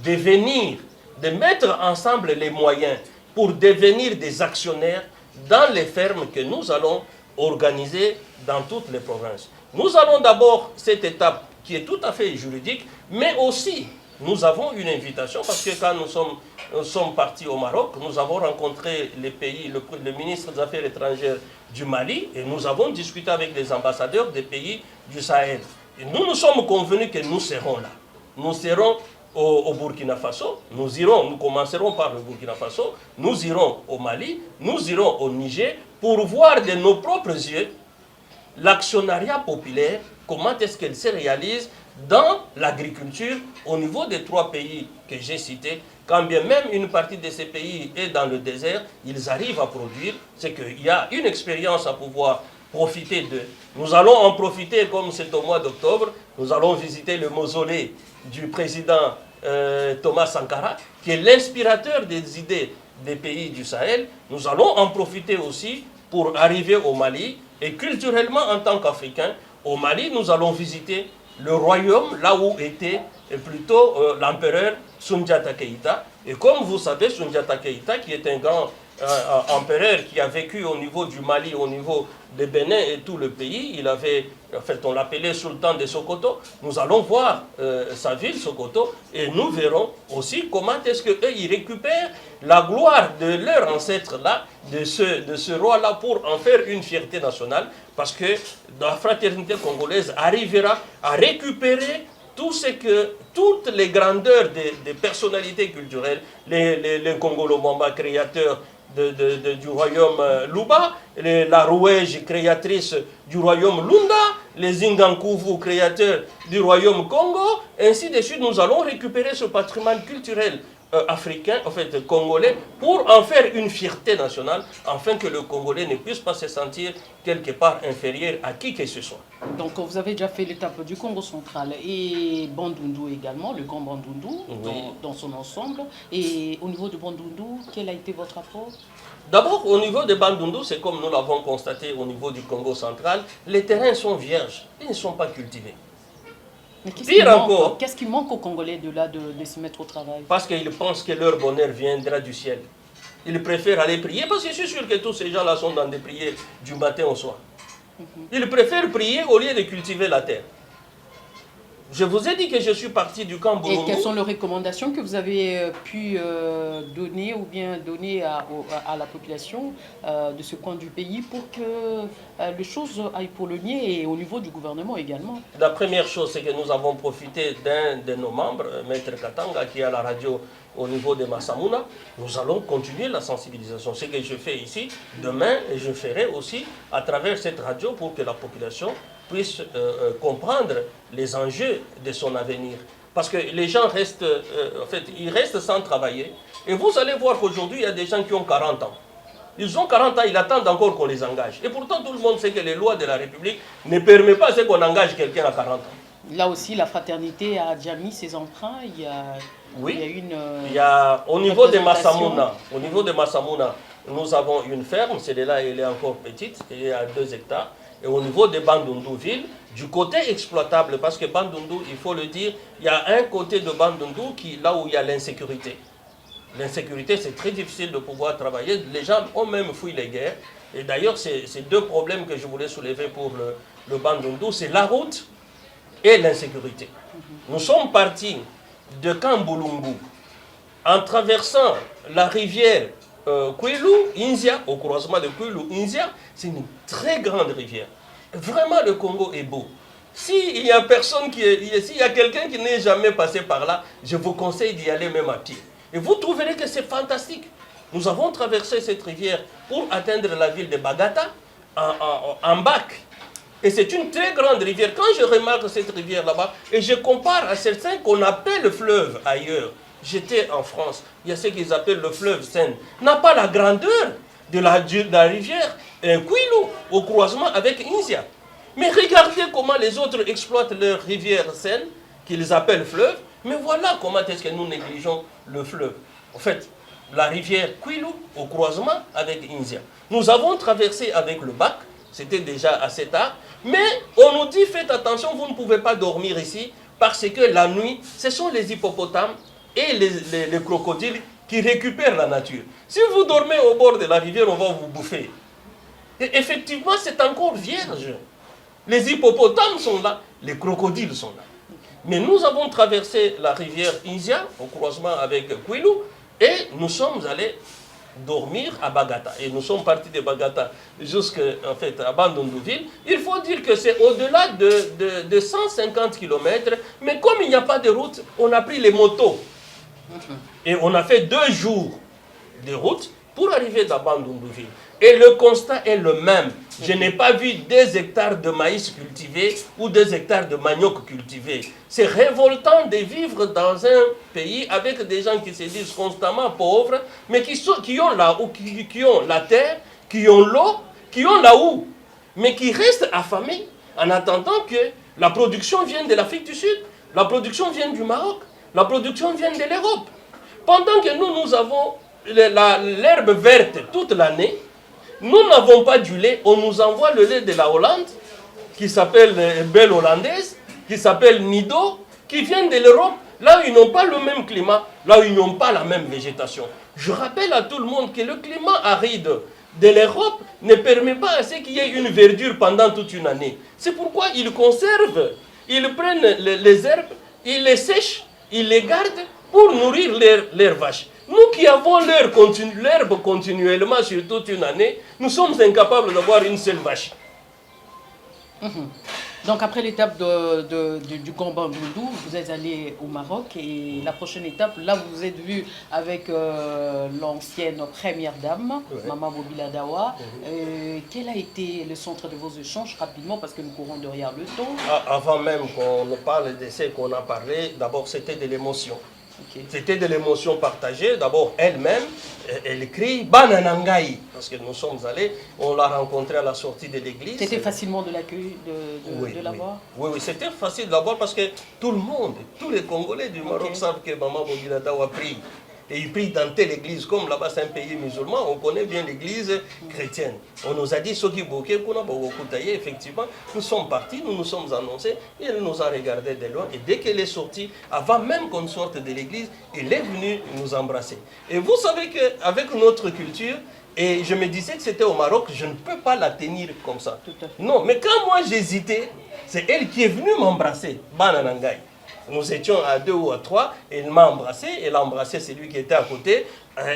de venir, de mettre ensemble les moyens pour devenir des actionnaires dans les fermes que nous allons organiser dans toutes les provinces. Nous allons d'abord cette étape qui est tout à fait juridique, mais aussi nous avons une invitation parce que quand nous sommes partis au Maroc, nous avons rencontré les pays, le ministre des Affaires étrangères du Mali et nous avons discuté avec les ambassadeurs des pays du Sahel. Et nous sommes convenus que nous serons là. Nous serons au Burkina Faso, nous commencerons par le Burkina Faso, nous irons au Mali, nous irons au Niger pour voir de nos propres yeux l'actionnariat populaire, comment est-ce qu'elle se réalise dans l'agriculture au niveau des 3 pays que j'ai cités. Quand bien même une partie de ces pays est dans le désert, ils arrivent à produire, c'est qu'il y a une expérience à pouvoir profiter d'eux. Nous allons en profiter comme c'est au mois d'octobre, nous allons visiter le mausolée du président Thomas Sankara, qui est l'inspirateur des idées des pays du Sahel. Nous allons en profiter aussi pour arriver au Mali et culturellement en tant qu'Africains, Au Mali, nous allons visiter le royaume, là où était plutôt l'empereur Soundiata Keïta. Et comme vous savez, Soundiata Keïta, qui est un grand empereur qui a vécu au niveau du Mali, au niveau de Bénin et tout le pays, il avait, en fait, on l'appelait Sultan de Sokoto. Nous allons voir sa ville, Sokoto, et nous verrons aussi comment est-ce qu'eux, ils récupèrent la gloire de leur ancêtre-là, de ce roi-là, pour en faire une fierté nationale, parce que la fraternité congolaise arrivera à récupérer tout ce que, toutes les grandeurs des personnalités culturelles, les Congolo Mwamba créateurs du royaume Luba, la Rouège créatrice du royaume Lunda, les Ingankuvu créateurs du royaume Congo, ainsi de suite. Nous allons récupérer ce patrimoine culturel africain, en fait congolais, pour en faire une fierté nationale, afin que le Congolais ne puisse pas se sentir quelque part inférieur à qui que ce soit. Donc vous avez déjà fait l'étape du Congo central et Bandundu également, le grand Bandundu, oui, dans son ensemble. Et au niveau de Bandundu, quel a été votre apport? D'abord, au niveau de Bandundu, c'est comme nous l'avons constaté au niveau du Congo central, les terrains sont vierges, ils ne sont pas cultivés. Mais qu'est-ce qui manque aux Congolais de là de se mettre au travail? Parce qu'ils pensent que leur bonheur viendra du ciel. Ils préfèrent aller prier, parce que je suis sûr que tous ces gens-là sont dans des prières du matin au soir. Ils préfèrent prier au lieu de cultiver la terre. Je vous ai dit que je suis parti du camp Boulungu. Et quelles sont les recommandations que vous avez pu donner ou bien donner à la population de ce coin du pays pour que les choses aillent pour le mieux et au niveau du gouvernement également? La première chose, c'est que nous avons profité d'un de nos membres, Maître Katanga, qui est à la radio au niveau de Massamouna. Nous allons continuer la sensibilisation. Ce que je fais ici, demain, et je ferai aussi à travers cette radio pour que la population puisse comprendre les enjeux de son avenir. Parce que les gens restent, en fait, ils restent sans travailler. Et vous allez voir qu'aujourd'hui, il y a des gens qui ont 40 ans. Ils ont 40 ans, ils attendent encore qu'on les engage. Et pourtant, tout le monde sait que les lois de la République ne permettent pas qu'on engage quelqu'un à 40 ans. Là aussi, la fraternité a déjà mis ses emprunts. Oui, il y a au niveau de Massamouna, nous avons une ferme, celle-là, elle est encore petite, elle est à 2 hectares. Et au niveau de Bandundu ville, du côté exploitable, parce que Bandundu, il faut le dire, il y a un côté de Bandundu là où il y a l'insécurité. L'insécurité, c'est très difficile de pouvoir travailler. Les gens ont même fui les guerres. Et d'ailleurs, c'est 2 problèmes que je voulais soulever pour le Bandundu, c'est la route et l'insécurité. Nous sommes partis de Kamboulungu en traversant la rivière Kwilu-Inzia, au croisement de Kwilu-Inzia. C'est une très grande rivière. Vraiment, le Congo est beau. S'il y a s'il y a quelqu'un qui n'est jamais passé par là, je vous conseille d'y aller même à pied. Et vous trouverez que c'est fantastique. Nous avons traversé cette rivière pour atteindre la ville de Bagata en bac. Et c'est une très grande rivière. Quand je remarque cette rivière là-bas, et je compare à certains qu'on appelle le fleuve ailleurs, j'étais en France, il y a ce qu'ils appellent le fleuve Seine, n'a pas la grandeur de la rivière Kwilu, au croisement avec Inzia. Mais regardez comment les autres exploitent leur rivière Seine, qu'ils appellent fleuve, mais voilà comment est-ce que nous négligeons le fleuve. En fait, la rivière Kwilu, au croisement avec Inzia. Nous avons traversé avec le bac, c'était déjà assez tard, mais on nous dit faites attention, vous ne pouvez pas dormir ici, parce que la nuit, ce sont les hippopotames et les crocodiles qui récupèrent la nature. Si vous dormez au bord de la rivière, on va vous bouffer. Et effectivement, c'est encore vierge. Les hippopotames sont là, les crocodiles sont là. Mais nous avons traversé la rivière Inzia, au croisement avec Kwilu, et nous sommes allés dormir à Bagata. Et nous sommes partis de Bagata jusqu'à en fait, Bandundu ville. Il faut dire que c'est au-delà de 150 km, mais comme il n'y a pas de route, on a pris les motos. Et on a fait 2 jours de route pour arriver à Bandundu ville. Et le constat est le même. Je n'ai pas vu 2 hectares de maïs cultivés ou 2 hectares de manioc cultivés. C'est révoltant de vivre dans un pays avec des gens qui se disent constamment pauvres, mais qui ont la terre, qui ont l'eau, qui ont la houe, mais qui restent affamés en attendant que la production vienne de l'Afrique du Sud, la production vienne du Maroc, la production vienne de l'Europe. Pendant que nous avons l'herbe verte toute l'année, nous n'avons pas du lait, on nous envoie le lait de la Hollande qui s'appellent Belle Hollandaise, qui s'appellent Nido, qui viennent de l'Europe, là où ils n'ont pas le même climat, là où ils n'ont pas la même végétation. Je rappelle à tout le monde que le climat aride de l'Europe ne permet pas à ce qu'il y ait une verdure pendant toute une année. C'est pourquoi ils conservent, ils prennent les herbes, ils les sèchent, ils les gardent pour nourrir leurs vaches. Nous qui avons l'herbe continuellement sur toute une année, nous sommes incapables d'avoir une seule vache. Donc après l'étape du Gambandou, vous êtes allé au Maroc et la prochaine étape, là vous vous êtes vu avec l'ancienne première dame, ouais. Maman Bobila Dawa. Quel a été le centre de vos échanges rapidement parce que nous courons derrière le temps? Avant même qu'on ne parle de ce qu'on a parlé, d'abord c'était de l'émotion. Okay. C'était de l'émotion partagée. D'abord, elle-même, elle crie Bananangaï. Parce que nous sommes allés, on l'a rencontrée à la sortie de l'église. C'était facilement de l'accueil, de la voir? Oui, c'était facile de la voir parce que tout le monde, tous les Congolais du Maroc savent que Maman Bobila Dawa prie. Et il prie dans telle église, comme là-bas c'est un pays musulman, on connaît bien l'église chrétienne. On nous a dit, effectivement, nous sommes partis, nous nous sommes annoncés, et elle nous a regardé de loin. Et dès qu'elle est sortie, avant même qu'on sorte de l'église, elle est venue nous embrasser. Et vous savez qu'avec notre culture, et je me disais que c'était au Maroc, je ne peux pas la tenir comme ça. Non, mais quand moi j'hésitais, c'est elle qui est venue m'embrasser, Bananangaï. Nous étions à 2 ou à 3, elle m'a embrassé, elle a embrassé celui qui était à côté.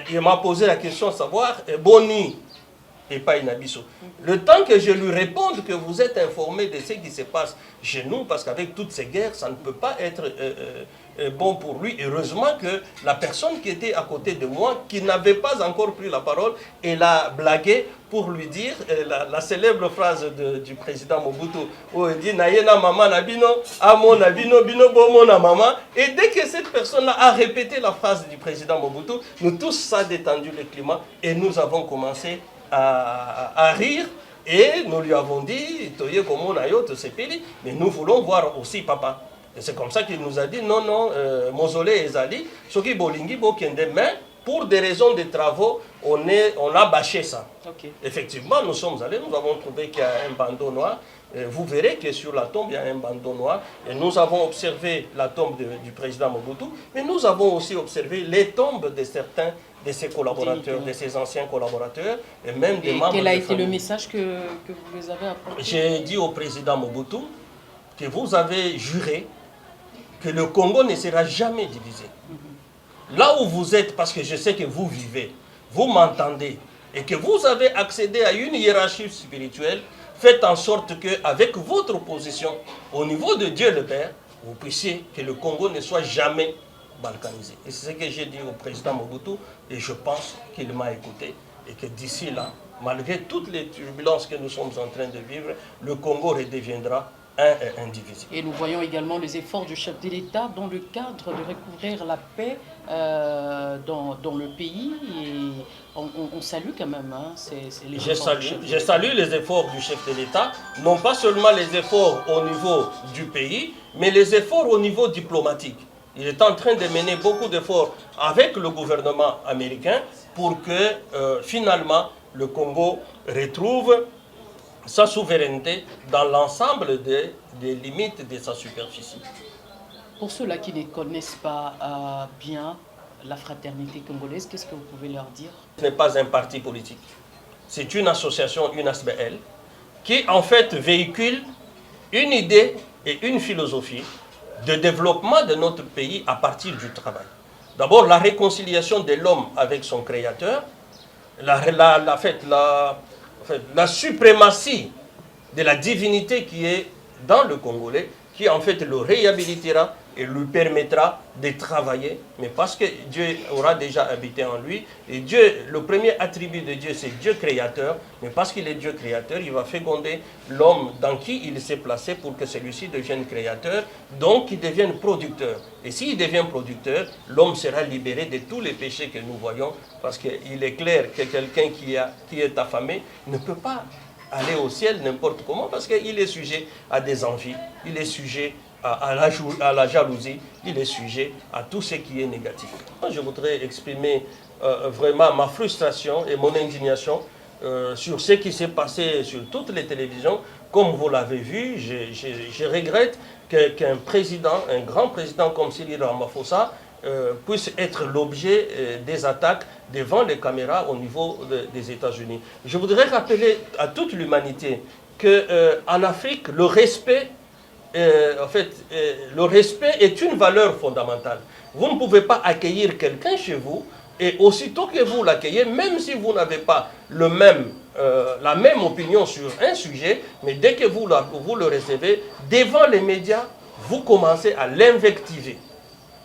Il m'a posé la question de savoir, Boni et pas Inabiso. Le temps que je lui réponde que vous êtes informé de ce qui se passe chez nous, parce qu'avec toutes ces guerres, ça ne peut pas être bon pour lui. Heureusement que la personne qui était à côté de moi, qui n'avait pas encore pris la parole, elle a blagué pour lui dire la célèbre phrase du président Mobutu, où il dit « Nayena mama nabino, amo nabino, bino bomo na mama ». Et dès que cette personne-là a répété la phrase du président Mobutu, nous tous, ça a détendu le climat et nous avons commencé à rire. Et nous lui avons dit, mais nous voulons voir aussi papa. Et c'est comme ça qu'il nous a dit, non, non, Mausolée et Zali, Soki Bolingi, Bokende, mais pour des raisons de travaux, on a bâché ça. Okay. Effectivement, nous sommes allés, nous avons trouvé qu'il y a un bandeau noir. Vous verrez que sur la tombe, il y a un bandeau noir. Et nous avons observé la tombe du président Mobutu, mais nous avons aussi observé les tombes de certains de ses collaborateurs, de ses anciens collaborateurs, et même des membres de quel a été le message que vous les avez apporté? J'ai dit au président Mobutu que vous avez juré que le Congo ne sera jamais divisé. Là où vous êtes, parce que je sais que vous vivez, vous m'entendez, et que vous avez accédé à une hiérarchie spirituelle, faites en sorte qu'avec votre position, au niveau de Dieu le Père, vous puissiez que le Congo ne soit jamais balkanisé. Et c'est ce que j'ai dit au président Mobutu, et je pense qu'il m'a écouté, et que d'ici là, malgré toutes les turbulences que nous sommes en train de vivre, le Congo redeviendra un et indivisible. Et nous voyons également les efforts du chef de l'État dans le cadre de recouvrir la paix dans le pays. Et on salue quand même je salue les efforts du chef de l'État, non pas seulement les efforts au niveau du pays, mais les efforts au niveau diplomatique. Il est en train de mener beaucoup d'efforts avec le gouvernement américain pour que finalement le Congo retrouve sa souveraineté dans l'ensemble des limites de sa superficie. Pour ceux-là qui ne connaissent pas bien la fraternité congolaise, qu'est-ce que vous pouvez leur dire? Ce n'est pas un parti politique. C'est une association, une ASBL, qui en fait véhicule une idée et une philosophie de développement de notre pays à partir du travail. D'abord, la réconciliation de l'homme avec son créateur, la suprématie de la divinité qui est dans le Congolais, qui en fait le réhabilitera et lui permettra de travailler, mais parce que Dieu aura déjà habité en lui, et Dieu, le premier attribut de Dieu, c'est Dieu créateur, mais parce qu'il est Dieu créateur, il va féconder l'homme dans qui il s'est placé pour que celui-ci devienne créateur, donc il devienne producteur. Et s'il devient producteur, l'homme sera libéré de tous les péchés que nous voyons, parce qu'il est clair que quelqu'un qui est affamé ne peut pas aller au ciel n'importe comment, parce qu'il est sujet à des envies, il est sujet à la jalousie, il est sujet à tout ce qui est négatif. Je voudrais exprimer vraiment ma frustration et mon indignation sur ce qui s'est passé sur toutes les télévisions comme vous l'avez vu, je regrette qu'un président, un grand président comme Cyril Ramaphosa, puisse être l'objet des attaques devant les caméras au niveau des États-Unis. Je voudrais rappeler à toute l'humanité qu'en Afrique, le respect, le respect est une valeur fondamentale. Vous ne pouvez pas accueillir quelqu'un chez vous et aussitôt que vous l'accueillez, même si vous n'avez pas la même opinion sur un sujet, mais dès que vous le recevez, devant les médias, vous commencez à l'invectiver.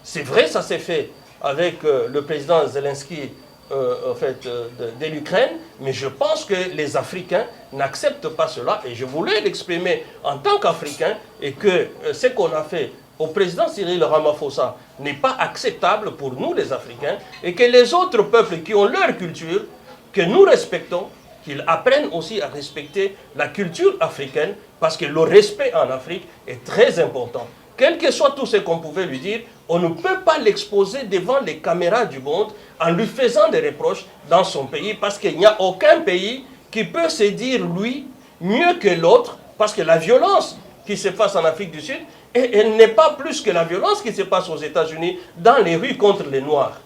C'est vrai, ça s'est fait avec le président Zelensky de l'Ukraine, mais je pense que les Africains n'acceptent pas cela et je voulais l'exprimer en tant qu'Africain et que ce qu'on a fait au président Cyril Ramaphosa n'est pas acceptable pour nous les Africains et que les autres peuples qui ont leur culture, que nous respectons, qu'ils apprennent aussi à respecter la culture africaine parce que le respect en Afrique est très important. Quel que soit tout ce qu'on pouvait lui dire, on ne peut pas l'exposer devant les caméras du monde en lui faisant des reproches dans son pays parce qu'il n'y a aucun pays qui peut se dire, lui, mieux que l'autre parce que la violence qui se passe en Afrique du Sud, elle n'est pas plus que la violence qui se passe aux États-Unis dans les rues contre les Noirs.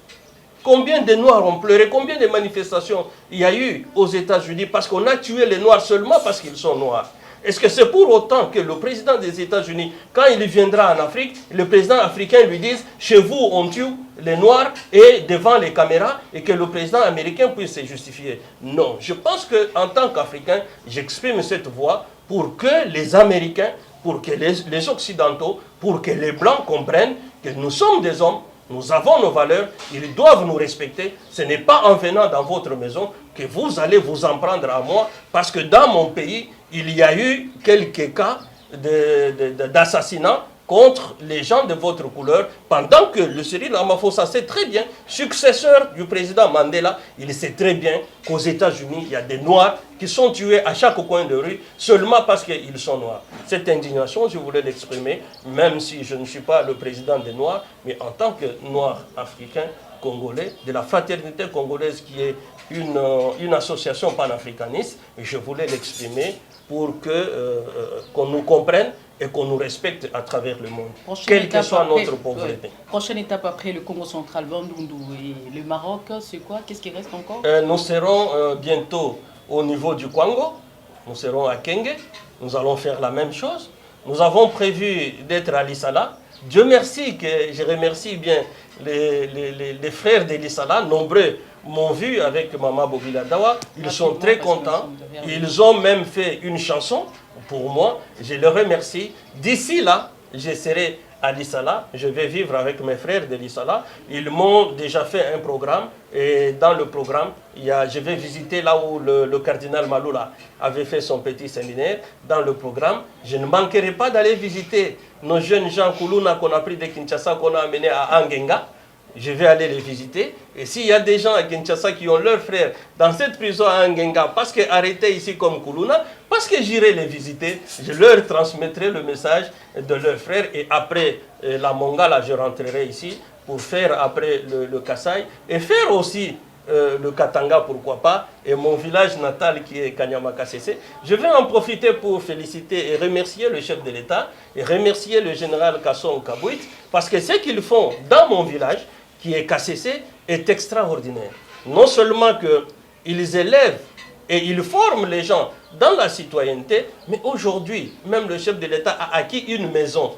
Combien de Noirs ont pleuré, combien de manifestations il y a eu aux États-Unis parce qu'on a tué les Noirs seulement parce qu'ils sont Noirs. Est-ce que c'est pour autant que le président des États-Unis, quand il viendra en Afrique, le président africain lui dise « Chez vous, on tue les Noirs et devant les caméras » et que le président américain puisse se justifier? Non. Je pense qu'en tant qu'Africain, j'exprime cette voix pour que les Américains, pour que les Occidentaux, pour que les Blancs comprennent que nous sommes des hommes, nous avons nos valeurs, ils doivent nous respecter. Ce n'est pas en venant dans votre maison que vous allez vous en prendre à moi, parce que dans mon pays, il y a eu quelques cas d'assassinat contre les gens de votre couleur, pendant que le Cyril Ramaphosa sait très bien, successeur du président Mandela, il sait très bien qu'aux États-Unis, il y a des Noirs qui sont tués à chaque coin de rue seulement parce qu'ils sont Noirs. Cette indignation, je voulais l'exprimer, même si je ne suis pas le président des Noirs, mais en tant que Noir africain, congolais, de la fraternité congolaise qui est une association panafricaniste, je voulais l'exprimer pour qu'on nous comprenne et qu'on nous respecte à travers le monde, quelle que soit notre pauvreté. Prochaine étape après le Congo central, Bandundu et le Maroc, c'est quoi? Qu'est-ce qui reste encore? Nous serons bientôt au niveau du Congo, nous serons à Kenge, nous allons faire la même chose. Nous avons prévu d'être à Lissala. Dieu merci que je remercie bien les frères de Lissala, nombreux m'ont vu avec Mama Bobila Dawa, ils sont très contents, ils ont même fait une chanson pour moi, je les remercie. D'ici là, je serai à Lissala, je vais vivre avec mes frères de Lissala. Ils m'ont déjà fait un programme et dans le programme, je vais visiter là où le cardinal Maloula avait fait son petit séminaire. Dans le programme, je ne manquerai pas d'aller visiter nos jeunes gens Kuluna qu'on a pris de Kinshasa, qu'on a amenés à Angenga. Je vais aller les visiter. Et s'il y a des gens à Kinshasa qui ont leurs frères dans cette prison à Angenga, parce qu'arrêtés ici comme Kuluna, parce que j'irai les visiter, je leur transmettrai le message de leurs frères. Et après la Mongala, je rentrerai ici pour faire après le Kasaï et faire aussi le Katanga, pourquoi pas, et mon village natal qui est Kanyama Kassese. Je vais en profiter pour féliciter et remercier le chef de l'État et remercier le général Kasson Kabouit, parce que ce qu'ils font dans mon village, qui est Kassese, est extraordinaire. Non seulement qu'ils élèvent et ils forment les gens dans la citoyenneté, mais aujourd'hui, même le chef de l'État a acquis une maison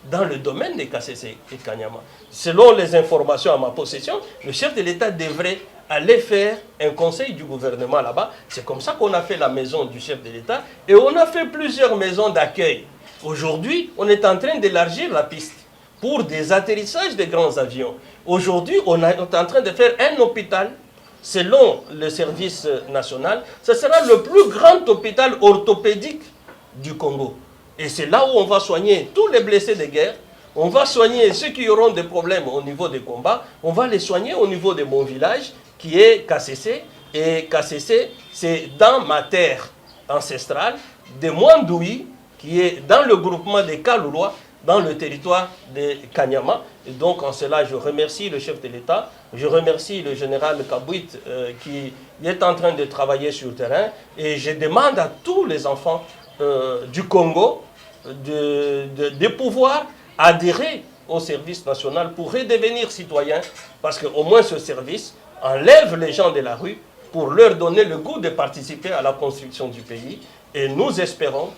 dans le domaine des Kassese et Kanyama. Selon les informations à ma possession, le chef de l'État devrait aller faire un conseil du gouvernement là-bas. C'est comme ça qu'on a fait la maison du chef de l'État et on a fait plusieurs maisons d'accueil. Aujourd'hui, on est en train d'élargir la piste pour des atterrissages de grands avions. Aujourd'hui, on est en train de faire un hôpital, selon le service national, ce sera le plus grand hôpital orthopédique du Congo. Et c'est là où on va soigner tous les blessés de guerre, on va soigner ceux qui auront des problèmes au niveau des combats, on va les soigner au niveau de mon village, qui est Kassese. Et Kassese, c'est dans ma terre ancestrale, de Mwandoui, qui est dans le groupement des Kaloulois, dans le territoire de Kanyama. Et donc en cela, je remercie le chef de l'État, je remercie le général Kabouit qui est en train de travailler sur le terrain, et je demande à tous les enfants du Congo de pouvoir adhérer au service national pour redevenir citoyen, parce qu'au moins ce service enlève les gens de la rue pour leur donner le goût de participer à la construction du pays. Et nous espérons,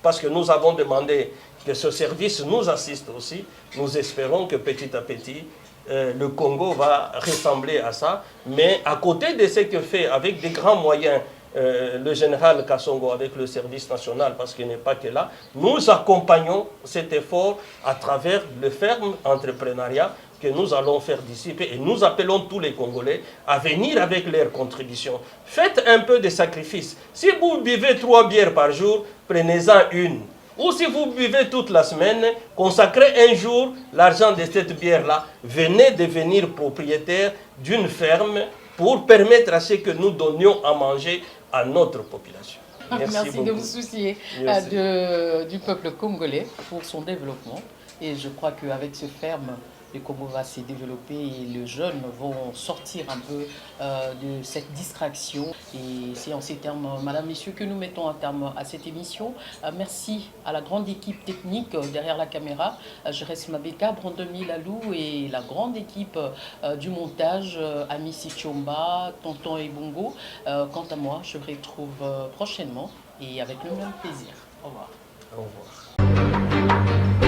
parce que nous avons demandé que ce service nous assiste aussi, nous espérons que petit à petit, le Congo va ressembler à ça. Mais à côté de ce que fait avec des grands moyens le général Kassongo avec le service national, parce qu'il n'est pas que là, nous accompagnons cet effort à travers le ferme entrepreneuriat que nous allons faire dissiper, et nous appelons tous les Congolais à venir avec leurs contributions. Faites un peu de sacrifice. Si vous buvez 3 bières par jour, prenez-en une. Ou si vous buvez toute la semaine, consacrez un jour l'argent de cette bière-là. Venez devenir propriétaire d'une ferme pour permettre à ce que nous donnions à manger à notre population. Merci de vous soucier du peuple congolais pour son développement. Et je crois qu'avec ce ferme, le Congo va se développer et les jeunes vont sortir un peu de cette distraction. Et c'est en ces termes, Madame, Messieurs, que nous mettons un terme à cette émission. Merci à la grande équipe technique derrière la caméra, Jerez Mabeka, Brandemi Lalou, et la grande équipe du montage, Amici Chomba, Tonton Ebongo. Quant à moi, je vous retrouve prochainement et avec le même plaisir. Au revoir. Au revoir.